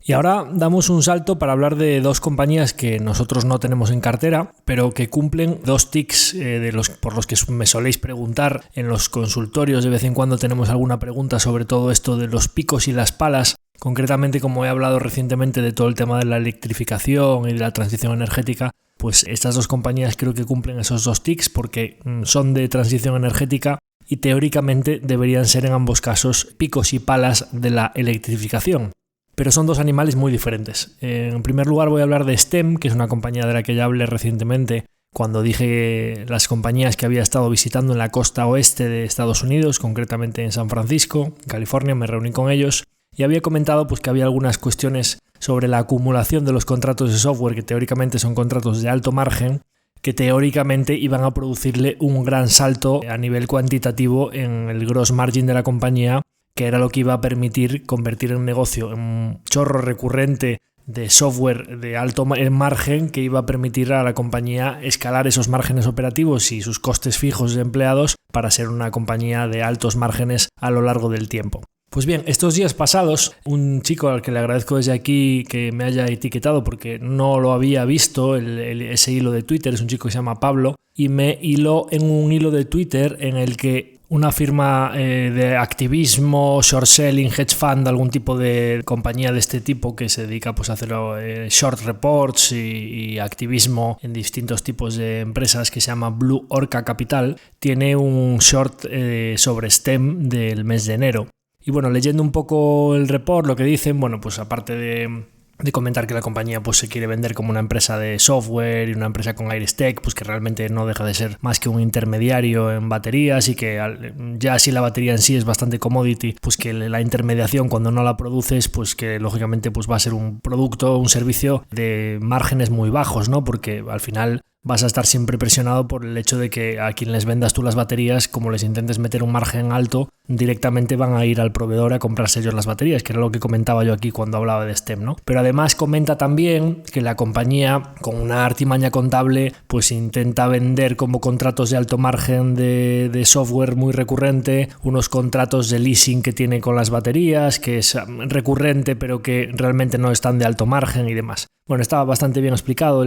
Y ahora damos un salto para hablar de dos compañías que nosotros no tenemos en cartera, pero que cumplen dos tics por los que me soléis preguntar en los consultorios. De vez en cuando tenemos alguna pregunta sobre todo esto de los picos y las palas. Concretamente, como he hablado recientemente de todo el tema de la electrificación y de la transición energética, pues estas dos compañías creo que cumplen esos dos tics porque son de transición energética y teóricamente deberían ser en ambos casos picos y palas de la electrificación. Pero son dos animales muy diferentes. En primer lugar voy a hablar de STEM, que es una compañía de la que ya hablé recientemente cuando dije las compañías que había estado visitando en la costa oeste de Estados Unidos, concretamente en San Francisco, California. Me reuní con ellos y había comentado pues que había algunas cuestiones sobre la acumulación de los contratos de software, que teóricamente son contratos de alto margen, que teóricamente iban a producirle un gran salto a nivel cuantitativo en el gross margin de la compañía, que era lo que iba a permitir convertir el negocio en un chorro recurrente de software de alto margen, que iba a permitir a la compañía escalar esos márgenes operativos y sus costes fijos de empleados para ser una compañía de altos márgenes a lo largo del tiempo. Pues bien, estos días pasados, un chico al que le agradezco desde aquí que me haya etiquetado porque no lo había visto, ese hilo de Twitter, es un chico que se llama Pablo, y me hiló en un hilo de Twitter en el que una firma de activismo, short selling, hedge fund, algún tipo de compañía de este tipo que se dedica pues, a hacer short reports y activismo en distintos tipos de empresas, que se llama Blue Orca Capital, tiene un short sobre STEM del mes de enero. Y bueno, leyendo un poco el report, lo que dicen, bueno, pues aparte de comentar que la compañía pues se quiere vender como una empresa de software y una empresa con AirsTech, pues que realmente no deja de ser más que un intermediario en baterías, y que ya si la batería en sí es bastante commodity, pues que la intermediación cuando no la produces, pues que lógicamente pues va a ser un producto, un servicio de márgenes muy bajos, ¿no? Porque al final vas a estar siempre presionado por el hecho de que a quien les vendas tú las baterías, como les intentes meter un margen alto, directamente van a ir al proveedor a comprarse ellos las baterías, que era lo que comentaba yo aquí cuando hablaba de STEM, ¿no? Pero además comenta también que la compañía, con una artimaña contable, pues intenta vender como contratos de alto margen de software muy recurrente, unos contratos de leasing que tiene con las baterías, que es recurrente pero que realmente no están de alto margen y demás. Bueno, estaba bastante bien explicado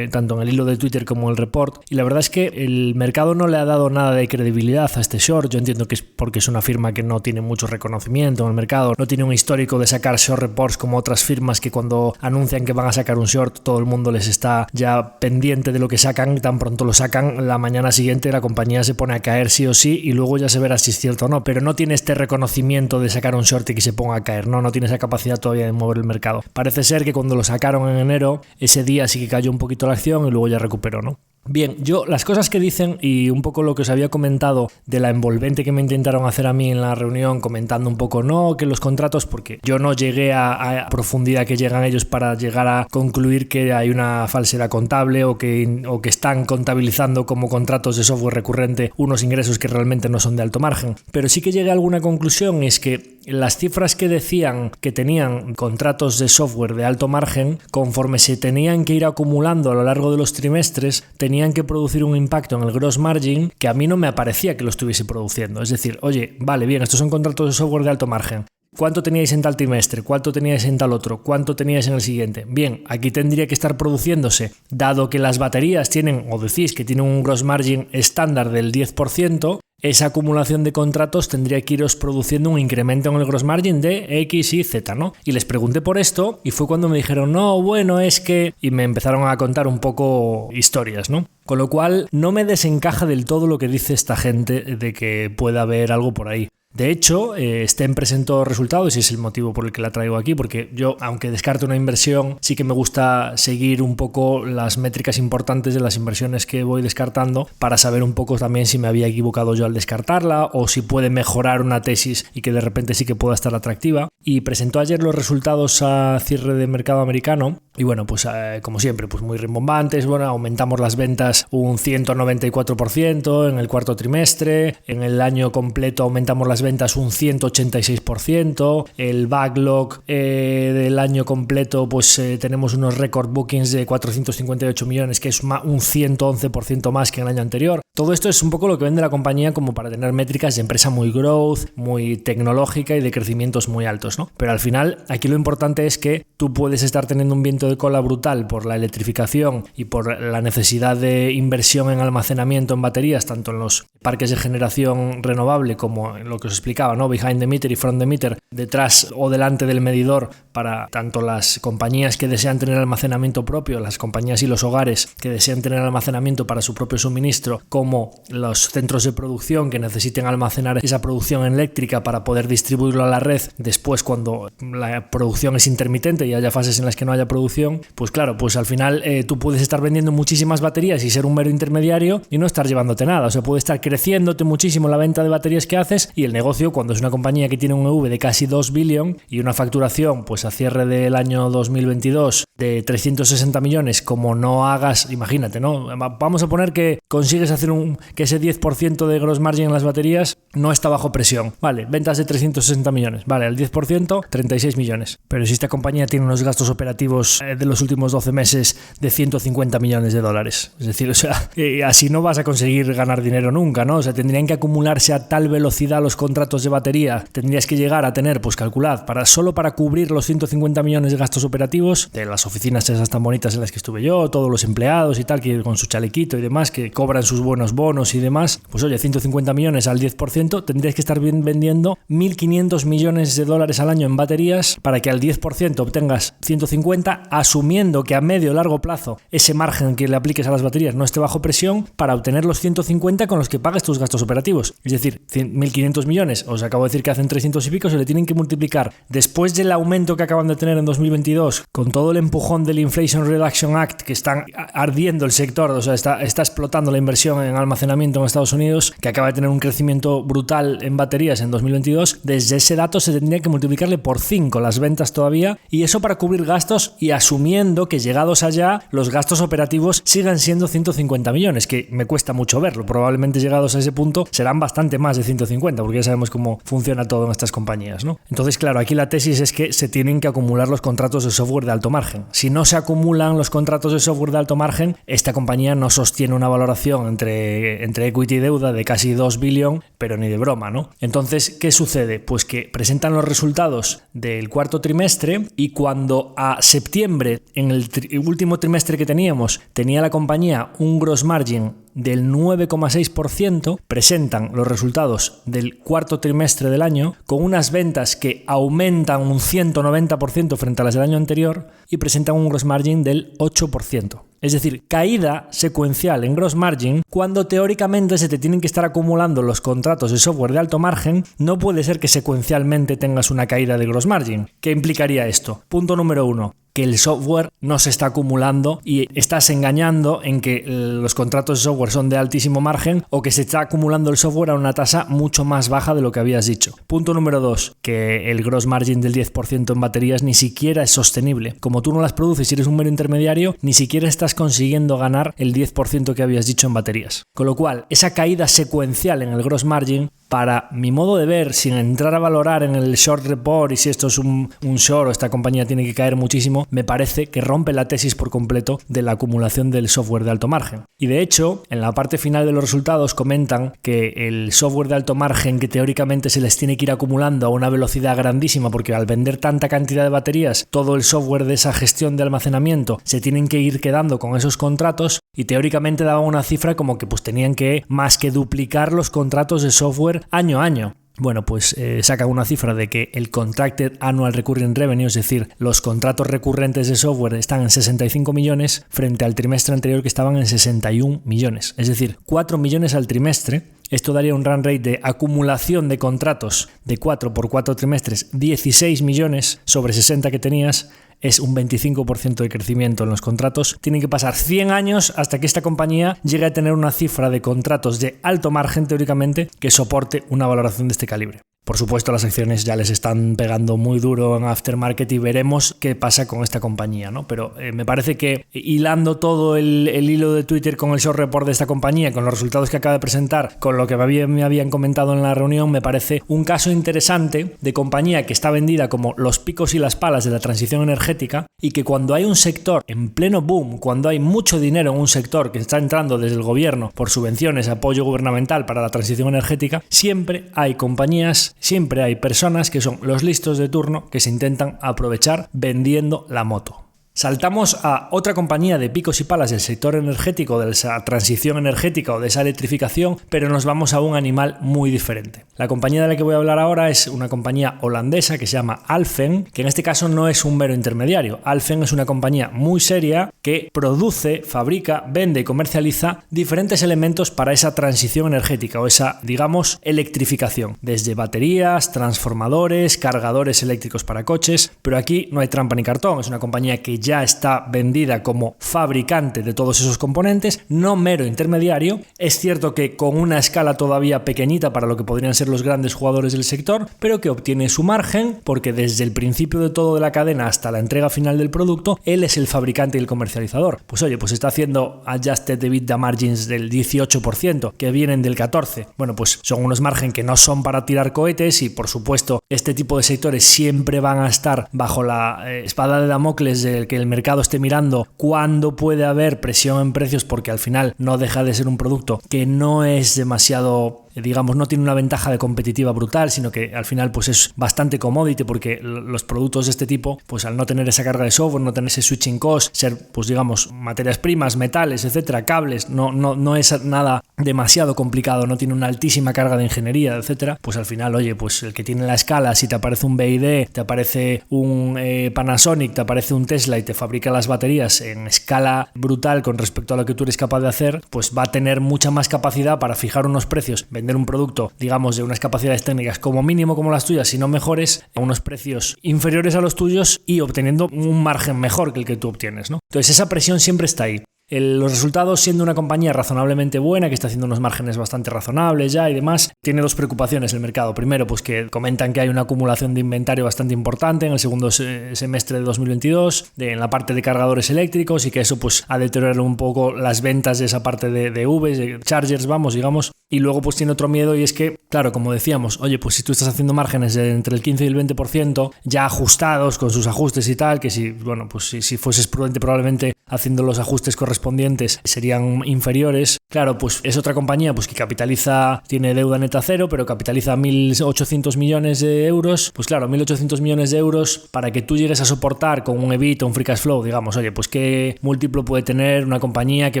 tanto en el hilo de Twitter como en el report, y la verdad es que el mercado no le ha dado nada de credibilidad a este short. Yo entiendo que es porque es una firma que no tiene mucho reconocimiento en el mercado, no tiene un histórico de sacar short reports como otras firmas que cuando anuncian que van a sacar un short todo el mundo les está ya pendiente de lo que sacan, tan pronto lo sacan, la mañana siguiente la compañía se pone a caer sí o sí y luego ya se verá si es cierto o no, pero no tiene este reconocimiento de sacar un short y que se ponga a caer, no tiene esa capacidad todavía de mover el mercado. Parece ser que cuando lo sacaron en enero, ese día sí que cayó un poquito la acción y luego ya recuperó, ¿no? Bien, yo las cosas que dicen y un poco lo que os había comentado de la envolvente que me intentaron hacer a mí en la reunión, comentando un poco que los contratos, porque yo no llegué a profundidad que llegan ellos para llegar a concluir que hay una falsedad contable o que están contabilizando como contratos de software recurrente unos ingresos que realmente no son de alto margen. Pero sí que llegué a alguna conclusión, y es que las cifras que decían que tenían contratos de software de alto margen, conforme se tenían que ir acumulando a lo largo de los trimestres, tenían que producir un impacto en el gross margin que a mí no me parecía que lo estuviese produciendo. Es decir, oye, vale, bien, estos son contratos de software de alto margen. ¿Cuánto teníais en tal trimestre? ¿Cuánto teníais en tal otro? ¿Cuánto teníais en el siguiente? Bien, aquí tendría que estar produciéndose, dado que las baterías tienen, o decís que tienen un gross margin estándar del 10%, esa acumulación de contratos tendría que iros produciendo un incremento en el gross margin de X y Z, ¿no? Y les pregunté por esto y fue cuando me dijeron, no, bueno, es que... Y me empezaron a contar un poco historias, ¿no? Con lo cual, no me desencaja del todo lo que dice esta gente de que pueda haber algo por ahí. De hecho, Sten presentó resultados y es el motivo por el que la traigo aquí, porque yo, aunque descarte una inversión, sí que me gusta seguir un poco las métricas importantes de las inversiones que voy descartando para saber un poco también si me había equivocado yo al descartarla o si puede mejorar una tesis y que de repente sí que pueda estar atractiva. Y presentó ayer los resultados a cierre de mercado americano y bueno, pues como siempre, pues muy rimbombantes. Bueno, aumentamos las ventas un 194% en el cuarto trimestre, en el año completo aumentamos las ventas un 186%, el backlog del año completo pues tenemos unos record bookings de 458 millones, que es un 111% más que el año anterior. Todo esto es un poco lo que vende la compañía como para tener métricas de empresa muy growth, muy tecnológica y de crecimientos muy altos, ¿no? Pero al final aquí lo importante es que tú puedes estar teniendo un viento de cola brutal por la electrificación y por la necesidad de inversión en almacenamiento en baterías, tanto en los parques de generación renovable como en lo que os explicaba, ¿no? Behind the meter y front the meter, detrás o delante del medidor, para tanto las compañías que desean tener almacenamiento propio, las compañías y los hogares que desean tener almacenamiento para su propio suministro, como los centros de producción que necesiten almacenar esa producción eléctrica para poder distribuirlo a la red después cuando la producción es intermitente y haya fases en las que no haya producción. Pues claro, pues al final tú puedes estar vendiendo muchísimas baterías y ser un mero intermediario y no estar llevándote nada. O sea, puede estar creciéndote muchísimo la venta de baterías que haces y el negocio, cuando es una compañía que tiene un EV de casi 2 billion y una facturación pues a cierre del año 2022 de 360 millones, como no hagas, imagínate, ¿no? Vamos a poner que consigues hacer que ese 10% de gross margin en las baterías no está bajo presión. Vale, ventas de 360 millones. Vale, al 10%, 36 millones. Pero si esta compañía tiene unos gastos operativos de los últimos 12 meses de 150 millones de dólares. Es decir, o sea, así no vas a conseguir ganar dinero nunca, ¿no? O sea, tendrían que acumularse a tal velocidad los contratos de batería. Tendrías que llegar a tener, pues calculad, solo para cubrir los 150 millones de gastos operativos de las oficinas esas tan bonitas en las que estuve yo, todos los empleados y tal, que con su chalequito y demás, que cobran sus buenos bonos y demás. Pues oye, 150 millones al 10%, tendrías que estar vendiendo 1.500 millones de dólares al año en baterías para que al 10% obtengas 150, asumiendo que a medio o largo plazo ese margen que le apliques a las baterías no esté bajo presión, para obtener los 150 con los que pagues tus gastos operativos. Es decir, 1.500 millones, os acabo de decir que hacen 300 y pico, se le tienen que multiplicar después del aumento que acaban de tener en 2022, con todo el empujón del Inflation Reduction Act, que están ardiendo el sector, o sea, está explotando la inversión en almacenamiento en Estados Unidos, que acaba de tener un crecimiento brutal en baterías en 2022. Desde ese dato se tendría que multiplicarle por 5 las ventas todavía, y eso para cubrir gastos y asumiendo que llegados allá los gastos operativos sigan siendo 150 millones, que me cuesta mucho verlo. Probablemente llegados a ese punto serán bastante más de 150, porque ya sabemos cómo funciona todo en estas compañías, ¿no? Entonces, claro, aquí la tesis es que se tienen que acumular los contratos de software de alto margen. Si no se acumulan los contratos de software de alto margen, esta compañía no sostiene una valoración entre equity y deuda de casi 2 billion, pero ni de broma, ¿no? Entonces, ¿qué sucede? Pues que presentan los resultados del cuarto trimestre y cuando a septiembre, en el último trimestre que teníamos, tenía la compañía un gross margin del 9,6%, presentan los resultados del cuarto trimestre del año con unas ventas que aumentan un 190% frente a las del año anterior y presentan un gross margin del 8%. Es decir, caída secuencial en gross margin cuando teóricamente se te tienen que estar acumulando los contratos de software de alto margen. No puede ser que secuencialmente tengas una caída de gross margin. ¿Qué implicaría esto? Punto número 1. que el software no se está acumulando y estás engañando en que los contratos de software son de altísimo margen o que se está acumulando el software a una tasa mucho más baja de lo que habías dicho. Punto número 2, que el gross margin del 10% en baterías ni siquiera es sostenible. Como tú no las produces y eres un mero intermediario, ni siquiera estás consiguiendo ganar el 10% que habías dicho en baterías. Con lo cual, esa caída secuencial en el gross margin, para mi modo de ver, sin entrar a valorar en el short report y si esto es un short o esta compañía tiene que caer muchísimo, me parece que rompe la tesis por completo de la acumulación del software de alto margen. Y de hecho, en la parte final de los resultados comentan que el software de alto margen, que teóricamente se les tiene que ir acumulando a una velocidad grandísima porque al vender tanta cantidad de baterías, todo el software de esa gestión de almacenamiento se tienen que ir quedando con esos contratos, y teóricamente daban una cifra como que pues tenían que más que duplicar los contratos de software año a año. Bueno, pues sacan una cifra de que el Contracted Annual Recurring Revenue, es decir, los contratos recurrentes de software, están en 65 millones frente al trimestre anterior que estaban en 61 millones. Es decir, 4 millones al trimestre. Esto daría un run rate de acumulación de contratos de 4 por 4 trimestres, 16 millones sobre 60 que tenías. Es un 25% de crecimiento en los contratos. Tienen que pasar 100 años hasta que esta compañía llegue a tener una cifra de contratos de alto margen, teóricamente, que soporte una valoración de este calibre. Por supuesto, las acciones ya les están pegando muy duro en aftermarket y veremos qué pasa con esta compañía, ¿no? Pero me parece que hilando todo el hilo de Twitter con el short report de esta compañía, con los resultados que acaba de presentar, con lo que me habían comentado en la reunión, me parece un caso interesante de compañía que está vendida como los picos y las palas de la transición energética, y que cuando hay un sector en pleno boom, cuando hay mucho dinero en un sector que está entrando desde el gobierno por subvenciones, apoyo gubernamental para la transición energética, siempre hay compañías, siempre hay personas que son los listos de turno que se intentan aprovechar vendiendo la moto. Saltamos a otra compañía de picos y palas del sector energético, de esa transición energética o de esa electrificación, pero nos vamos a un animal muy diferente. La compañía de la que voy a hablar ahora es una compañía holandesa que se llama Alfen, que en este caso no es un mero intermediario. Alfen es una compañía muy seria que produce, fabrica, vende y comercializa diferentes elementos para esa transición energética o esa, digamos, electrificación. Desde baterías, transformadores, cargadores eléctricos para coches, pero aquí no hay trampa ni cartón. Es una compañía que ya está vendida como fabricante de todos esos componentes, no mero intermediario. Es cierto que con una escala todavía pequeñita para lo que podrían ser los grandes jugadores del sector, pero que obtiene su margen porque desde el principio de todo de la cadena hasta la entrega final del producto, él es el fabricante y el comercializador. Pues oye, pues está haciendo Adjusted EBITDA Margins del 18%, que vienen del 14%. Bueno, pues son unos margen que no son para tirar cohetes y, por supuesto, este tipo de sectores siempre van a estar bajo la espada de Damocles del que el mercado esté mirando cuándo puede haber presión en precios, porque al final no deja de ser un producto que no es demasiado, digamos, no tiene una ventaja de competitiva brutal, sino que al final pues es bastante commodity, porque los productos de este tipo, pues al no tener esa carga de software, no tener ese switching cost, ser pues digamos materias primas, metales, etcétera, cables, no es nada demasiado complicado, no tiene una altísima carga de ingeniería, etcétera, pues al final, oye, pues el que tiene la escala, si te aparece un BYD, te aparece un Panasonic, te aparece un Tesla y te fabrica las baterías en escala brutal con respecto a lo que tú eres capaz de hacer, pues va a tener mucha más capacidad para fijar unos precios, vender un producto, digamos, de unas capacidades técnicas como mínimo como las tuyas, si no mejores, a unos precios inferiores a los tuyos y obteniendo un margen mejor que el que tú obtienes, ¿no? Entonces esa presión siempre está ahí. Los resultados, siendo una compañía razonablemente buena, que está haciendo unos márgenes bastante razonables ya y demás, tiene dos preocupaciones el mercado. Primero, pues que comentan que hay una acumulación de inventario bastante importante en el segundo semestre de 2022, en la parte de cargadores eléctricos, y que eso pues ha deteriorado un poco las ventas de esa parte de EVs, de chargers, vamos, digamos. Y luego pues tiene otro miedo, y es que, claro, como decíamos, oye, pues si tú estás haciendo márgenes de entre el 15 y el 20%, ya ajustados con sus ajustes y tal, que si, bueno, pues si fueses prudente probablemente haciendo los ajustes correspondientes serían inferiores. Claro, pues es otra compañía pues que capitaliza, tiene deuda neta cero, pero capitaliza 1.800 millones de euros. Pues claro, 1.800 millones de euros para que tú llegues a soportar con un EBITDA, un free cash flow, digamos, oye, pues qué múltiplo puede tener una compañía que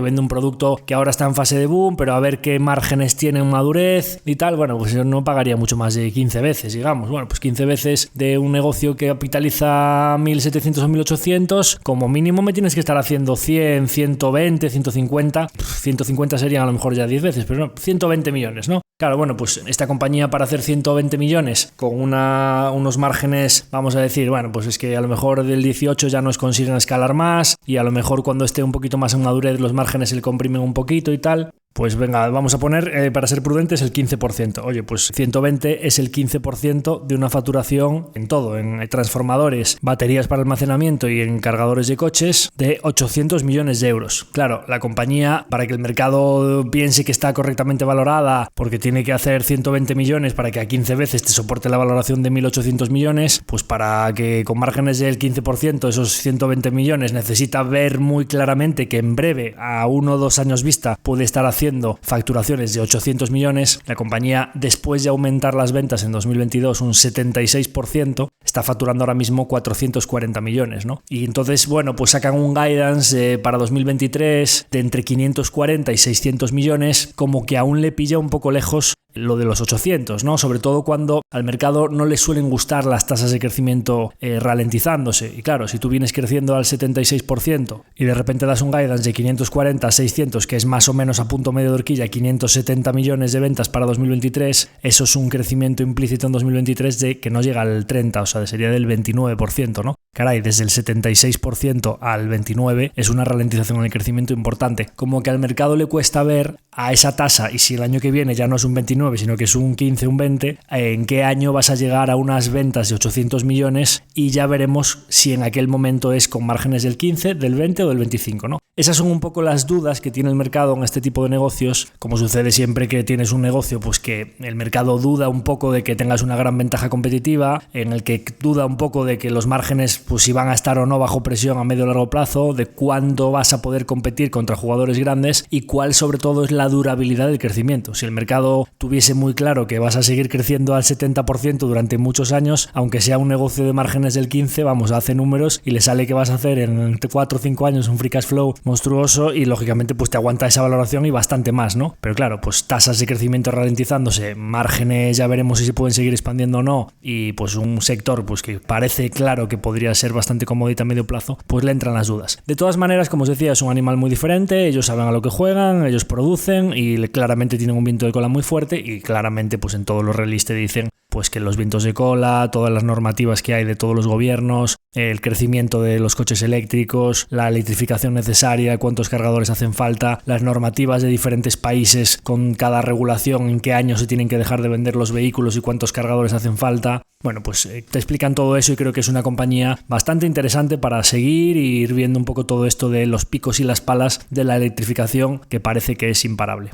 vende un producto que ahora está en fase de boom, pero a ver qué márgenes tiene en madurez y tal. Bueno, pues yo no pagaría mucho más de 15 veces, digamos. Bueno, pues 15 veces de un negocio que capitaliza 1.700 o 1.800, como mínimo me tienes que estar haciendo 100, 120, 150 serían a lo mejor ya 10 veces, pero no, 120 millones, ¿no? Claro, bueno, pues esta compañía para hacer 120 millones con unos márgenes, vamos a decir, bueno, pues es que a lo mejor del 18 ya nos consiguen escalar más y a lo mejor cuando esté un poquito más en madurez los márgenes se le comprimen un poquito y tal. Pues venga, vamos a poner, para ser prudentes, el 15%. Oye, pues 120 es el 15% de una facturación en todo, en transformadores, baterías para almacenamiento y en cargadores de coches, de 800 millones de euros. Claro, la compañía, para que el mercado piense que está correctamente valorada, porque tiene que hacer 120 millones para que a 15 veces te soporte la valoración de 1.800 millones, pues para que con márgenes del 15% esos 120 millones necesita ver muy claramente que en breve, a 1 o 2 años vista, puede estar haciendo facturaciones de 800 millones, la compañía, después de aumentar las ventas en 2022 un 76%, está facturando ahora mismo 440 millones, ¿no? Y entonces, bueno, pues sacan un guidance para 2023 de entre 540 y 600 millones, como que aún le pilla un poco lejos lo de los 800, ¿no? Sobre todo cuando al mercado no le suelen gustar las tasas de crecimiento ralentizándose. Y claro, si tú vienes creciendo al 76% y de repente das un guidance de 540 a 600, que es más o menos a punto medio de horquilla, 570 millones de ventas para 2023, eso es un crecimiento implícito en 2023 de que no llega al 30, o sea, sería del 29%, ¿no? Caray, desde el 76% al 29% es una ralentización en el crecimiento importante. Como que al mercado le cuesta ver a esa tasa, y si el año que viene ya no es un 29, sino que es un 15, un 20, en qué año vas a llegar a unas ventas de 800 millones y ya veremos si en aquel momento es con márgenes del 15, del 20 o del 25, ¿no? Esas son un poco las dudas que tiene el mercado en este tipo de negocios, como sucede siempre que tienes un negocio, pues que el mercado duda un poco de que tengas una gran ventaja competitiva, en el que duda un poco de que los márgenes, pues si van a estar o no bajo presión a medio o largo plazo, de cuándo vas a poder competir contra jugadores grandes y cuál sobre todo es la durabilidad del crecimiento. Si el mercado tuviese muy claro que vas a seguir creciendo al 70% durante muchos años, aunque sea un negocio de márgenes del 15, vamos, hace números y le sale que vas a hacer en 4 o 5 años un free cash flow monstruoso y lógicamente pues te aguanta esa valoración y bastante más, ¿no? Pero claro, pues tasas de crecimiento ralentizándose, márgenes ya veremos si se pueden seguir expandiendo o no, y pues un sector pues que parece claro que podría ser bastante comodita a medio plazo, pues le entran las dudas. De todas maneras, como os decía, es un animal muy diferente, ellos saben a lo que juegan, ellos producen y claramente tienen un viento de cola muy fuerte y claramente pues en todos los releases te dicen pues que los vientos de cola, todas las normativas que hay de todos los gobiernos, el crecimiento de los coches eléctricos, la electrificación necesaria, cuántos cargadores hacen falta, las normativas de diferentes países con cada regulación, en qué año se tienen que dejar de vender los vehículos y cuántos cargadores hacen falta. Bueno, pues te explican todo eso y creo que es una compañía bastante interesante para seguir y ir viendo un poco todo esto de los picos y las palas de la electrificación, que parece que es imparable.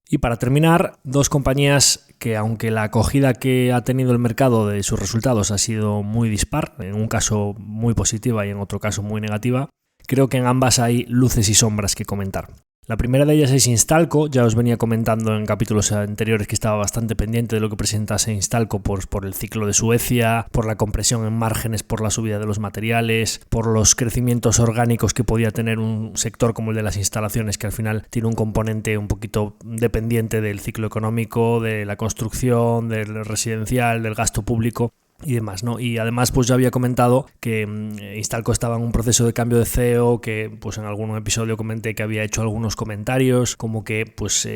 Y para terminar, dos compañías que, aunque la acogida que ha tenido el mercado de sus resultados ha sido muy dispar, en un caso muy positiva y en otro caso muy negativa, creo que en ambas hay luces y sombras que comentar. La primera de ellas es Instalco. Ya os venía comentando en capítulos anteriores que estaba bastante pendiente de lo que presentase Instalco por el ciclo de Suecia, por la compresión en márgenes, por la subida de los materiales, por los crecimientos orgánicos que podía tener un sector como el de las instalaciones, que al final tiene un componente un poquito dependiente del ciclo económico, de la construcción, del residencial, del gasto público y demás, ¿no? Y además pues ya había comentado que Instalco estaba en un proceso de cambio de CEO, que pues en algún episodio comenté que había hecho algunos comentarios como que pues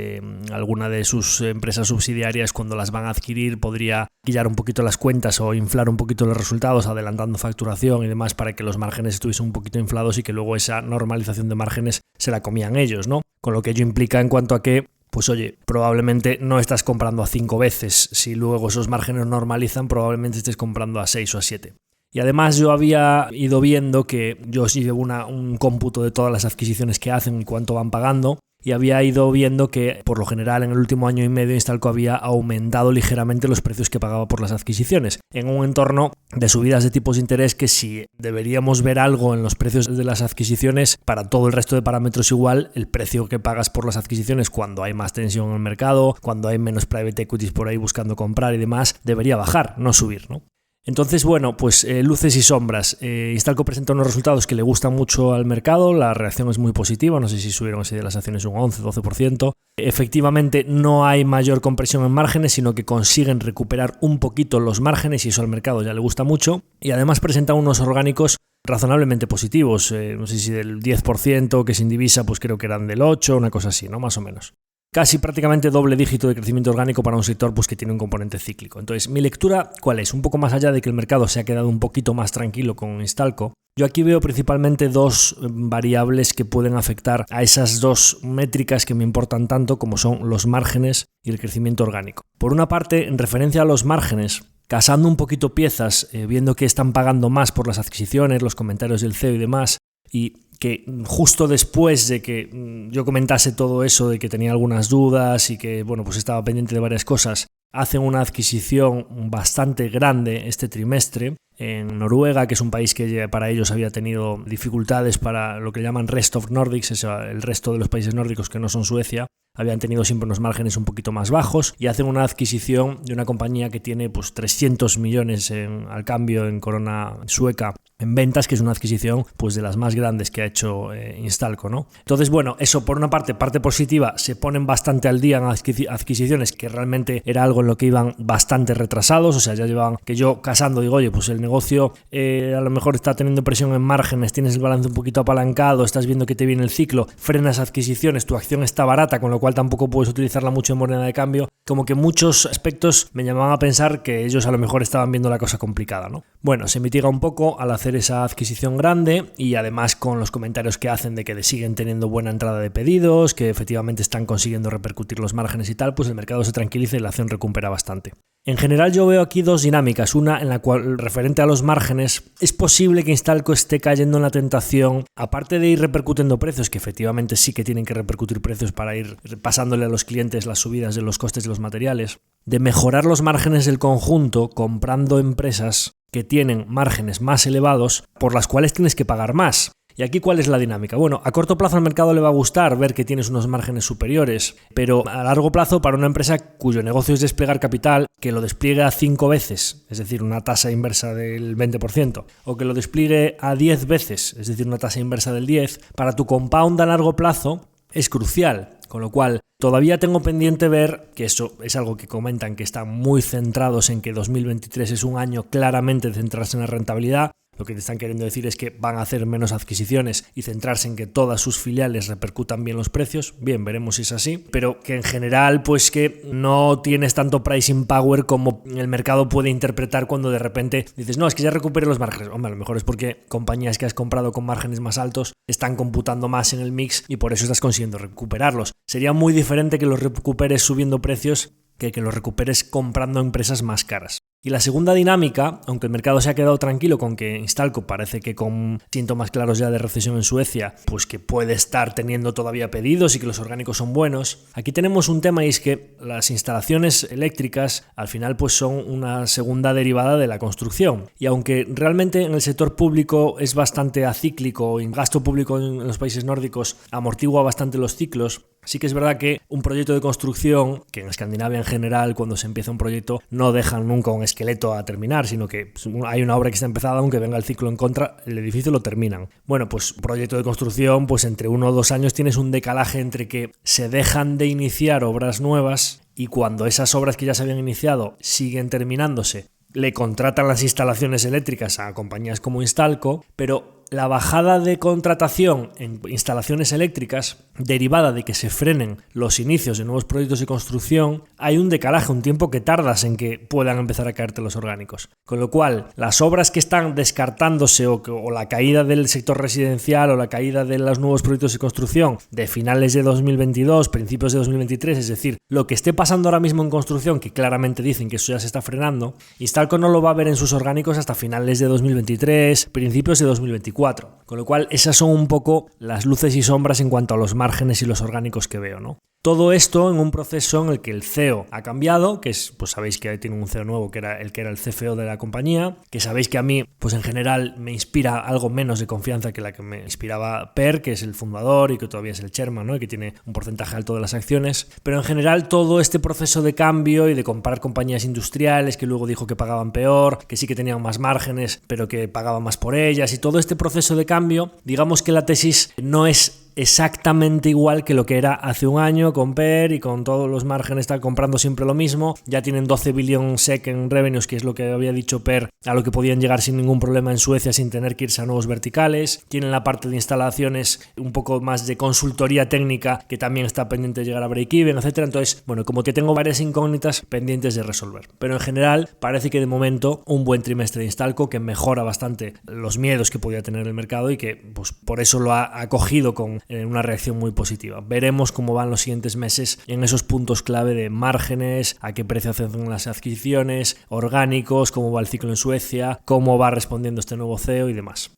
alguna de sus empresas subsidiarias, cuando las van a adquirir, podría guiar un poquito las cuentas o inflar un poquito los resultados adelantando facturación y demás para que los márgenes estuviesen un poquito inflados y que luego esa normalización de márgenes se la comían ellos, ¿no? Con lo que ello implica en cuanto a que pues oye, probablemente no estás comprando a 5 veces. Si luego esos márgenes normalizan, probablemente estés comprando a 6 o a 7. Y además yo había ido viendo que yo sí llevo un cómputo de todas las adquisiciones que hacen y cuánto van pagando. Y había ido viendo que, por lo general, en el último año y medio, Instalco había aumentado ligeramente los precios que pagaba por las adquisiciones, en un entorno de subidas de tipos de interés que, si deberíamos ver algo en los precios de las adquisiciones, para todo el resto de parámetros igual, el precio que pagas por las adquisiciones cuando hay más tensión en el mercado, cuando hay menos private equities por ahí buscando comprar y demás, debería bajar, no subir, ¿no? Entonces, bueno, pues luces y sombras. Instalco presenta unos resultados que le gustan mucho al mercado, la reacción es muy positiva, no sé si subieron ese de las acciones un 11-12%. Efectivamente, no hay mayor compresión en márgenes, sino que consiguen recuperar un poquito los márgenes y eso al mercado ya le gusta mucho. Y además presentan unos orgánicos razonablemente positivos, no sé si del 10%, que sin divisa pues creo que eran del 8%, una cosa así, ¿no? Más o menos. casi prácticamente doble dígito de crecimiento orgánico para un sector pues, que tiene un componente cíclico. Entonces, mi lectura, ¿cuál es? Un poco más allá de que el mercado se ha quedado un poquito más tranquilo con Instalco, yo aquí veo principalmente dos variables que pueden afectar a esas dos métricas que me importan tanto, como son los márgenes y el crecimiento orgánico. Por una parte, en referencia a los márgenes, casando un poquito piezas, viendo que están pagando más por las adquisiciones, los comentarios del CEO y demás, y que justo después de que yo comentase todo eso, de que tenía algunas dudas y que bueno, pues estaba pendiente de varias cosas, hacen una adquisición bastante grande este trimestre en Noruega, que es un país que para ellos había tenido dificultades para lo que llaman Rest of Nordics, es el resto de los países nórdicos que no son Suecia, habían tenido siempre unos márgenes un poquito más bajos y hacen una adquisición de una compañía que tiene pues 300 millones al cambio en corona sueca en ventas, que es una adquisición pues de las más grandes que ha hecho Instalco, ¿no? Entonces, bueno, eso por una parte positiva, se ponen bastante al día en adquisiciones, que realmente era algo en lo que iban bastante retrasados, o sea, ya llevaban, que yo casando digo, oye, pues el negocio a lo mejor está teniendo presión en márgenes, tienes el balance un poquito apalancado, estás viendo que te viene el ciclo, frenas adquisiciones, tu acción está barata, con lo cual tampoco puedes utilizarla mucho en moneda de cambio, como que muchos aspectos me llamaban a pensar que ellos a lo mejor estaban viendo la cosa complicada, ¿no? Bueno, se mitiga un poco al hacer esa adquisición grande y además con los comentarios que hacen de que siguen teniendo buena entrada de pedidos, que efectivamente están consiguiendo repercutir los márgenes y tal, pues el mercado se tranquiliza y la acción recupera bastante. En general yo veo aquí dos dinámicas, una en la cual referente a los márgenes es posible que Instalco esté cayendo en la tentación, aparte de ir repercutiendo precios, que efectivamente sí que tienen que repercutir precios para ir pasándole a los clientes las subidas de los costes de los materiales, de mejorar los márgenes del conjunto comprando empresas que tienen márgenes más elevados por las cuales tienes que pagar más. ¿Y aquí cuál es la dinámica? Bueno, a corto plazo al mercado le va a gustar ver que tienes unos márgenes superiores, pero a largo plazo para una empresa cuyo negocio es desplegar capital, que lo despliegue a 5 veces, es decir, una tasa inversa del 20%, o que lo despliegue a 10 veces, es decir, una tasa inversa del 10%, para tu compound a largo plazo es crucial. Con lo cual, todavía tengo pendiente ver, que eso es algo que comentan, que están muy centrados en que 2023 es un año claramente de centrarse en la rentabilidad. Lo que te están queriendo decir es que van a hacer menos adquisiciones y centrarse en que todas sus filiales repercutan bien los precios. Bien, veremos si es así. Pero que en general, pues que no tienes tanto pricing power como el mercado puede interpretar cuando de repente dices, no, es que ya recuperé los márgenes. Hombre, a lo mejor es porque compañías que has comprado con márgenes más altos están computando más en el mix y por eso estás consiguiendo recuperarlos. Sería muy diferente que los recuperes subiendo precios que los recuperes comprando empresas más caras. Y la segunda dinámica, aunque el mercado se ha quedado tranquilo con que Instalco parece que con síntomas claros ya de recesión en Suecia, pues que puede estar teniendo todavía pedidos y que los orgánicos son buenos, aquí tenemos un tema y es que las instalaciones eléctricas al final pues son una segunda derivada de la construcción. Y aunque realmente en el sector público es bastante acíclico y el gasto público en los países nórdicos amortigua bastante los ciclos, sí que es verdad que un proyecto de construcción, que en Escandinavia en general cuando se empieza un proyecto no dejan nunca un esqueleto a terminar, sino que hay una obra que está empezada, aunque venga el ciclo en contra, el edificio lo terminan. Bueno, pues un proyecto de construcción, pues entre 1 o 2 años tienes un decalaje entre que se dejan de iniciar obras nuevas y cuando esas obras que ya se habían iniciado siguen terminándose, le contratan las instalaciones eléctricas a compañías como Instalco, pero la bajada de contratación en instalaciones eléctricas, derivada de que se frenen los inicios de nuevos proyectos de construcción, hay un decalaje, un tiempo que tardas en que puedan empezar a caerte los orgánicos. Con lo cual, las obras que están descartándose o la caída del sector residencial o la caída de los nuevos proyectos de construcción de finales de 2022, principios de 2023, es decir, lo que esté pasando ahora mismo en construcción, que claramente dicen que eso ya se está frenando, Instalco no lo va a ver en sus orgánicos hasta finales de 2023, principios de 2024. Con lo cual, esas son un poco las luces y sombras en cuanto a los márgenes y los orgánicos que veo, ¿no? Todo esto en un proceso en el que el CEO ha cambiado, que es, pues sabéis que tiene un CEO nuevo que era el CFO de la compañía, que sabéis que a mí, pues en general me inspira algo menos de confianza que la que me inspiraba Per, que es el fundador y que todavía es el chairman, ¿no? Y que tiene un porcentaje alto de las acciones, pero en general todo este proceso de cambio y de comprar compañías industriales que luego dijo que pagaban peor, que sí que tenían más márgenes, pero que pagaban más por ellas, y todo este proceso de cambio, digamos que la tesis no es es exactamente igual que lo que era hace un año con PER y con todos los márgenes, están comprando siempre lo mismo. Ya tienen 12 billion SEK en revenues, que es lo que había dicho PER, a lo que podían llegar sin ningún problema en Suecia sin tener que irse a nuevos verticales. Tienen la parte de instalaciones, un poco más de consultoría técnica, que también está pendiente de llegar a break-even, etcétera. Entonces, bueno, como que tengo varias incógnitas pendientes de resolver. Pero en general, parece que de momento un buen trimestre de Instalco que mejora bastante los miedos que podía tener el mercado y que pues por eso lo ha acogido con una reacción muy positiva. Veremos cómo van los siguientes meses en esos puntos clave de márgenes, a qué precio hacen las adquisiciones, orgánicos, cómo va el ciclo en Suecia, cómo va respondiendo este nuevo CEO y demás.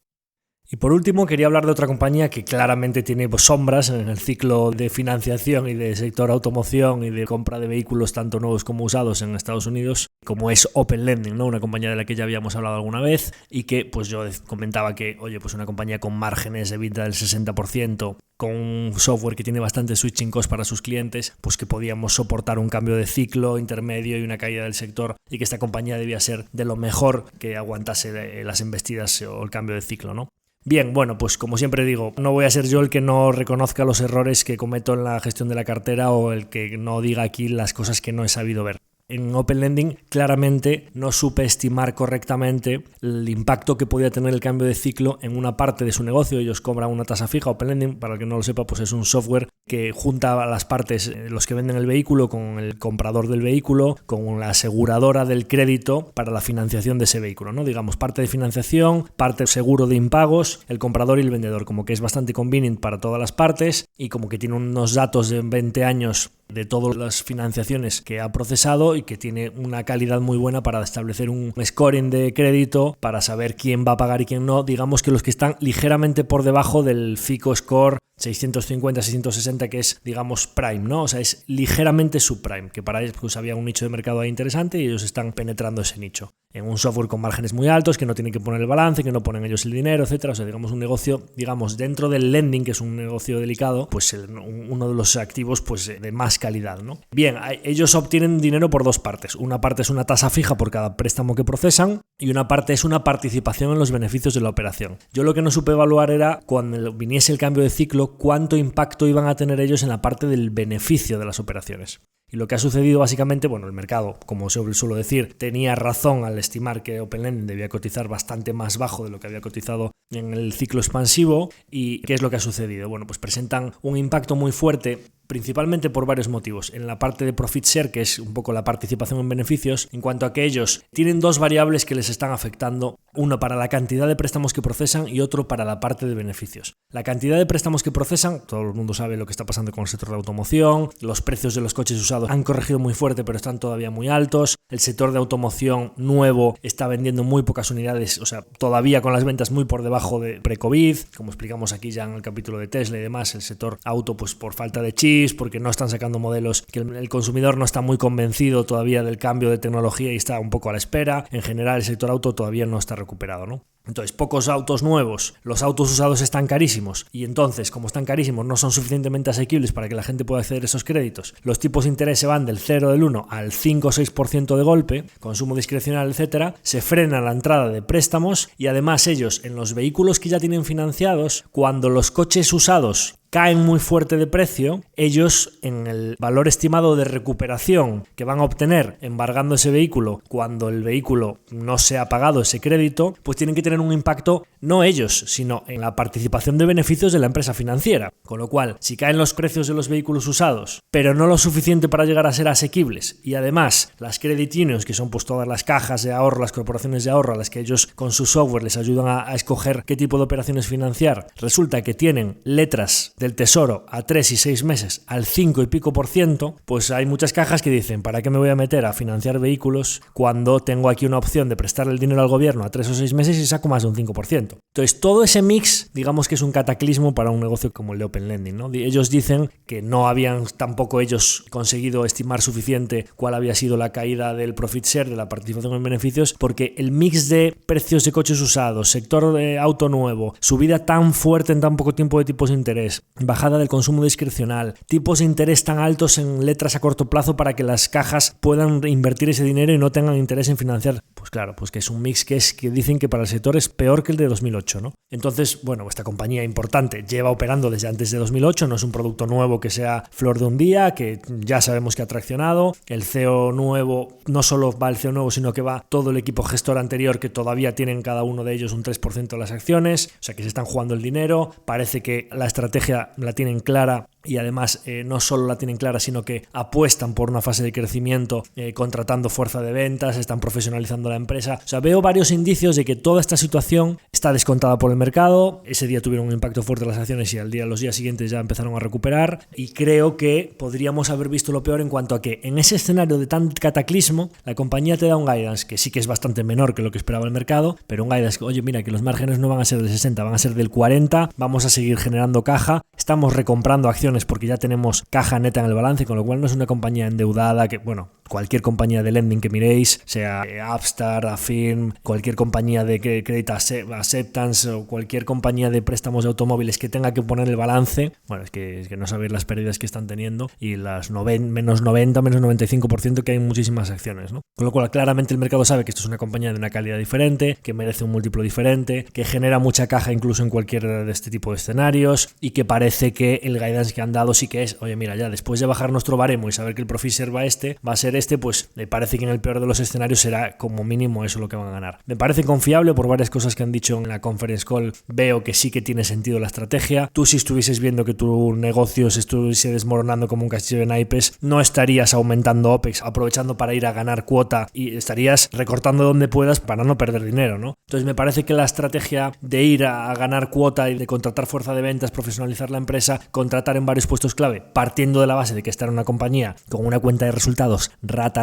Y por último quería hablar de otra compañía que claramente tiene sombras en el ciclo de financiación y de sector automoción y de compra de vehículos tanto nuevos como usados en Estados Unidos, como es Open Lending, ¿no? Una compañía de la que ya habíamos hablado alguna vez y que pues yo comentaba que, oye, pues una compañía con márgenes de EBITDA del 60%, con un software que tiene bastante switching cost para sus clientes, pues que podíamos soportar un cambio de ciclo intermedio y una caída del sector y que esta compañía debía ser de lo mejor que aguantase las embestidas o el cambio de ciclo, ¿no? Bien, bueno, pues como siempre digo, no voy a ser yo el que no reconozca los errores que cometo en la gestión de la cartera o el que no diga aquí las cosas que no he sabido ver. En Open Lending claramente no supe estimar correctamente el impacto que podía tener el cambio de ciclo en una parte de su negocio. Ellos cobran una tasa fija. Open Lending, para el que no lo sepa, pues es un software que junta a las partes, los que venden el vehículo con el comprador del vehículo, con la aseguradora del crédito para la financiación de ese vehículo, ¿no? Digamos, parte de financiación, parte de seguro de impagos, el comprador y el vendedor, como que es bastante convenient para todas las partes y como que tiene unos datos de 20 años de todas las financiaciones que ha procesado y que tiene una calidad muy buena para establecer un scoring de crédito para saber quién va a pagar y quién no. Digamos que los que están ligeramente por debajo del FICO Score 650-660, que es, digamos, Prime, ¿no? O sea, es ligeramente subprime, que para ellos pues había un nicho de mercado ahí interesante y ellos están penetrando ese nicho. En un software con márgenes muy altos, que no tienen que poner el balance, que no ponen ellos el dinero, etcétera. O sea, digamos, un negocio, digamos, dentro del lending, que es un negocio delicado, pues uno de los activos pues de más calidad, ¿no? Bien, ellos obtienen dinero por dos partes. Una parte es una tasa fija por cada préstamo que procesan y una parte es una participación en los beneficios de la operación. Yo lo que no supe evaluar era, cuando viniese el cambio de ciclo, cuánto impacto iban a tener ellos en la parte del beneficio de las operaciones. Y lo que ha sucedido básicamente, bueno, el mercado, como suelo decir, tenía razón al estimar que Open Lending debía cotizar bastante más bajo de lo que había cotizado en el ciclo expansivo. ¿Y qué es lo que ha sucedido? Bueno, pues presentan un impacto muy fuerte, principalmente por varios motivos. En la parte de profit share, que es un poco la participación en beneficios, en cuanto a que ellos tienen dos variables que les están afectando, uno para la cantidad de préstamos que procesan y otro para la parte de beneficios. La cantidad de préstamos que procesan, todo el mundo sabe lo que está pasando con el sector de automoción, los precios de los coches usados han corregido muy fuerte pero están todavía muy altos, el sector de automoción nuevo está vendiendo muy pocas unidades, o sea, todavía con las ventas muy por debajo de pre-COVID, como explicamos aquí ya en el capítulo de Tesla y demás, el sector auto pues por falta de chips, porque no están sacando modelos, que el consumidor no está muy convencido todavía del cambio de tecnología y está un poco a la espera. En general el sector auto todavía no está recuperado, ¿no? Entonces, pocos autos nuevos, los autos usados están carísimos y entonces, como están carísimos, no son suficientemente asequibles para que la gente pueda acceder a esos créditos. Los tipos de interés se van del 0 del 1 al 5 o 6% de golpe, consumo discrecional, etcétera, se frena la entrada de préstamos y además ellos, en los vehículos que ya tienen financiados, cuando los coches usados caen muy fuerte de precio, ellos en el valor estimado de recuperación que van a obtener embargando ese vehículo cuando el vehículo no se ha pagado ese crédito, pues tienen que tener un impacto no ellos, sino en la participación de beneficios de la empresa financiera. Con lo cual, si caen los precios de los vehículos usados, pero no lo suficiente para llegar a ser asequibles, y además las credit unions, que son pues todas las cajas de ahorro, las corporaciones de ahorro a las que ellos con su software les ayudan a escoger qué tipo de operaciones financiar, resulta que tienen letras del Tesoro a 3 y 6 meses al 5 y pico %, pues hay muchas cajas que dicen, ¿para qué me voy a meter a financiar vehículos cuando tengo aquí una opción de prestarle el dinero al gobierno a 3 o 6 meses y saco más de un 5%? Entonces, todo ese mix, digamos que es un cataclismo para un negocio como el de Open Lending, ¿no? Ellos dicen que no habían tampoco ellos conseguido estimar suficiente cuál había sido la caída del profit share, de la participación en beneficios, porque el mix de precios de coches usados, sector de auto nuevo, subida tan fuerte en tan poco tiempo de tipos de interés, bajada del consumo discrecional, tipos de interés tan altos en letras a corto plazo para que las cajas puedan invertir ese dinero y no tengan interés en financiar. Pues claro, pues que es un mix que dicen que para el sector es peor que el de 2008, ¿no? Entonces, bueno, esta compañía importante lleva operando desde antes de 2008, no es un producto nuevo que sea flor de un día, que ya sabemos que ha traccionado. El CEO nuevo, no solo va el CEO nuevo, sino que va todo el equipo gestor anterior, que todavía tienen cada uno de ellos un 3% de las acciones, o sea que se están jugando el dinero. Parece que la estrategia la tienen clara y además no solo la tienen clara, sino que apuestan por una fase de crecimiento, contratando fuerza de ventas, están profesionalizando la empresa. O sea, veo varios indicios de que toda esta situación está descontada por el mercado. Ese día tuvieron un impacto fuerte las acciones y los días siguientes ya empezaron a recuperar, y creo que podríamos haber visto lo peor en cuanto a que en ese escenario de tan cataclismo la compañía te da un guidance que sí que es bastante menor que lo que esperaba el mercado, pero un guidance que, oye, mira, que los márgenes no van a ser del 60, van a ser del 40, vamos a seguir generando caja, estamos recomprando acciones porque ya tenemos caja neta en el balance, con lo cual no es una compañía endeudada que, bueno, cualquier compañía de lending que miréis, sea Upstart, Affirm, cualquier compañía de Credit Acceptance o cualquier compañía de préstamos de automóviles que tenga que poner el balance, bueno, es que no sabéis las pérdidas que están teniendo y las menos 90, menos 95% que hay en muchísimas acciones, ¿no? Con lo cual claramente el mercado sabe que esto es una compañía de una calidad diferente, que merece un múltiplo diferente, que genera mucha caja incluso en cualquier de este tipo de escenarios, y que parece que el guidance que han dado sí que es, oye, mira, ya después de bajar nuestro baremo y saber que el profit share va a ser este, pues me parece que en el peor de los escenarios será como mínimo eso lo que van a ganar. Me parece confiable por varias cosas que han dicho en la conference call. Veo que sí que tiene sentido la estrategia. Tú, si estuvieses viendo que tu negocio se estuviese desmoronando como un castillo de naipes, no estarías aumentando OPEX, aprovechando para ir a ganar cuota, y estarías recortando donde puedas para no perder dinero, ¿no? Entonces me parece que la estrategia de ir a ganar cuota y de contratar fuerza de ventas, profesionalizar la empresa, contratar en varios puestos clave, partiendo de la base de que esta era una compañía con una cuenta de resultados rata,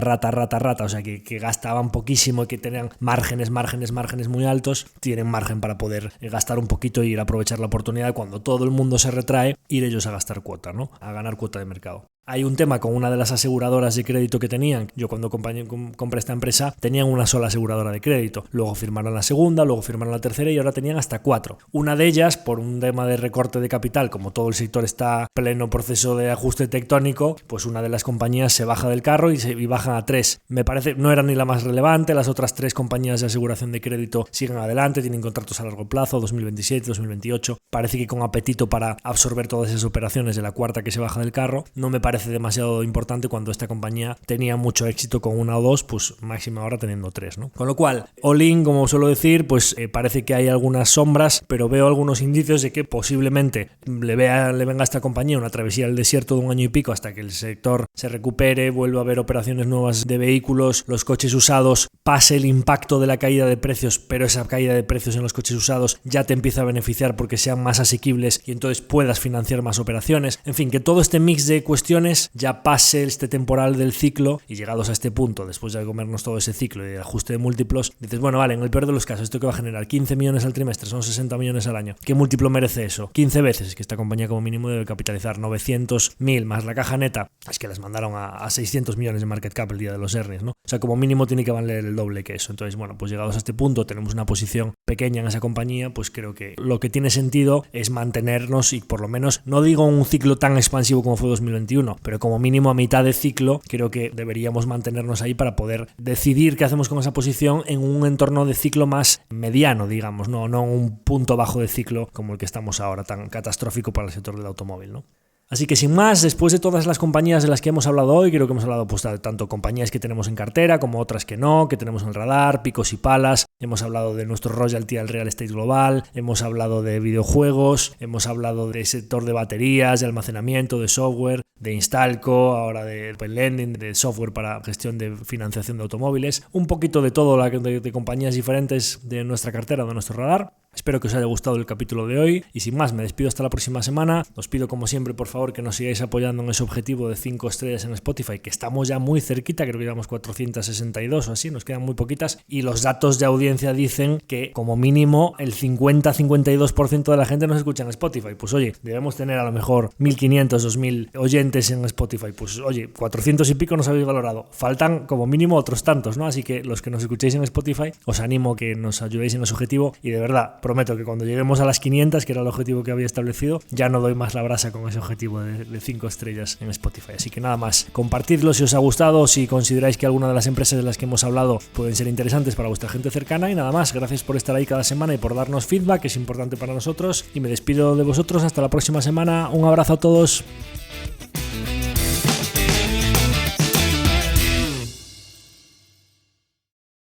o sea que gastaban poquísimo y que tenían márgenes muy altos, tienen margen para poder gastar un poquito y ir a aprovechar la oportunidad cuando todo el mundo se retrae, ir ellos a gastar cuota, ¿no? A ganar cuota de mercado. Hay un tema con una de las aseguradoras de crédito que tenían. Yo cuando compré esta empresa tenían una sola aseguradora de crédito. Luego firmaron la segunda, luego firmaron la tercera y ahora tenían hasta 4. Una de ellas, por un tema de recorte de capital, como todo el sector está en pleno proceso de ajuste tectónico, pues una de las compañías se baja del carro y bajan a 3. Me parece, no era ni la más relevante. Las otras 3 compañías de aseguración de crédito siguen adelante, tienen contratos a largo plazo, 2027, 2028. Parece que con apetito para absorber todas esas operaciones de la cuarta que se baja del carro. No me parece demasiado importante cuando esta compañía tenía mucho éxito con una o dos, pues máxima ahora teniendo 3, ¿no? Con lo cual, all in, como suelo decir, pues parece que hay algunas sombras, pero veo algunos indicios de que posiblemente le venga a esta compañía una travesía al desierto de 1 año y pico hasta que el sector se recupere, vuelva a haber operaciones nuevas de vehículos, los coches usados, pase el impacto de la caída de precios, pero esa caída de precios en los coches usados ya te empieza a beneficiar porque sean más asequibles y entonces puedas financiar más operaciones. En fin, que todo este mix de cuestiones ya pase este temporal del ciclo, y llegados a este punto, después de comernos todo ese ciclo y de ajuste de múltiplos, dices, bueno, vale, en el peor de los casos, esto que va a generar 15 millones al trimestre, son 60 millones al año. ¿Qué múltiplo merece eso? 15 veces. Es que esta compañía como mínimo debe capitalizar 900.000 más la caja neta. Es que las mandaron a 600 millones de market cap el día de los earnings, ¿no? O sea, como mínimo tiene que valer el doble que eso. Entonces, bueno, pues llegados a este punto, tenemos una posición pequeña en esa compañía, pues creo que lo que tiene sentido es mantenernos y por lo menos, no digo un ciclo tan expansivo como fue 2021, pero como mínimo a mitad de ciclo creo que deberíamos mantenernos ahí para poder decidir qué hacemos con esa posición en un entorno de ciclo más mediano, digamos, no un punto bajo de ciclo como el que estamos ahora, tan catastrófico para el sector del automóvil, ¿no? Así que sin más, después de todas las compañías de las que hemos hablado hoy, creo que hemos hablado pues tanto compañías que tenemos en cartera como otras que no, que tenemos en el radar, picos y palas, hemos hablado de nuestro royalty al real estate global, hemos hablado de videojuegos, hemos hablado del sector de baterías, de almacenamiento, de software, de Instalco, ahora de Open Lending, de software para gestión de financiación de automóviles, un poquito de todo de compañías diferentes de nuestra cartera, de nuestro radar. Espero que os haya gustado el capítulo de hoy y sin más me despido hasta la próxima semana. Os pido como siempre por favor que nos sigáis apoyando en ese objetivo de 5 estrellas en Spotify, que estamos ya muy cerquita, creo que llevamos 462 o así, nos quedan muy poquitas y los datos de audiencia dicen que como mínimo el 50-52% de la gente nos escucha en Spotify. Pues oye, debemos tener a lo mejor 1.500, 2.000 oyentes en Spotify. Pues oye, 400 y pico nos habéis valorado. Faltan como mínimo otros tantos, ¿no? Así que los que nos escuchéis en Spotify os animo a que nos ayudéis en ese objetivo y de verdad prometo que cuando lleguemos a las 500, que era el objetivo que había establecido, ya no doy más la brasa con ese objetivo de 5 estrellas en Spotify. Así que nada más, compartidlo si os ha gustado, si consideráis que alguna de las empresas de las que hemos hablado pueden ser interesantes para vuestra gente cercana, y nada más, gracias por estar ahí cada semana y por darnos feedback, que es importante para nosotros, y me despido de vosotros hasta la próxima semana. Un abrazo a todos.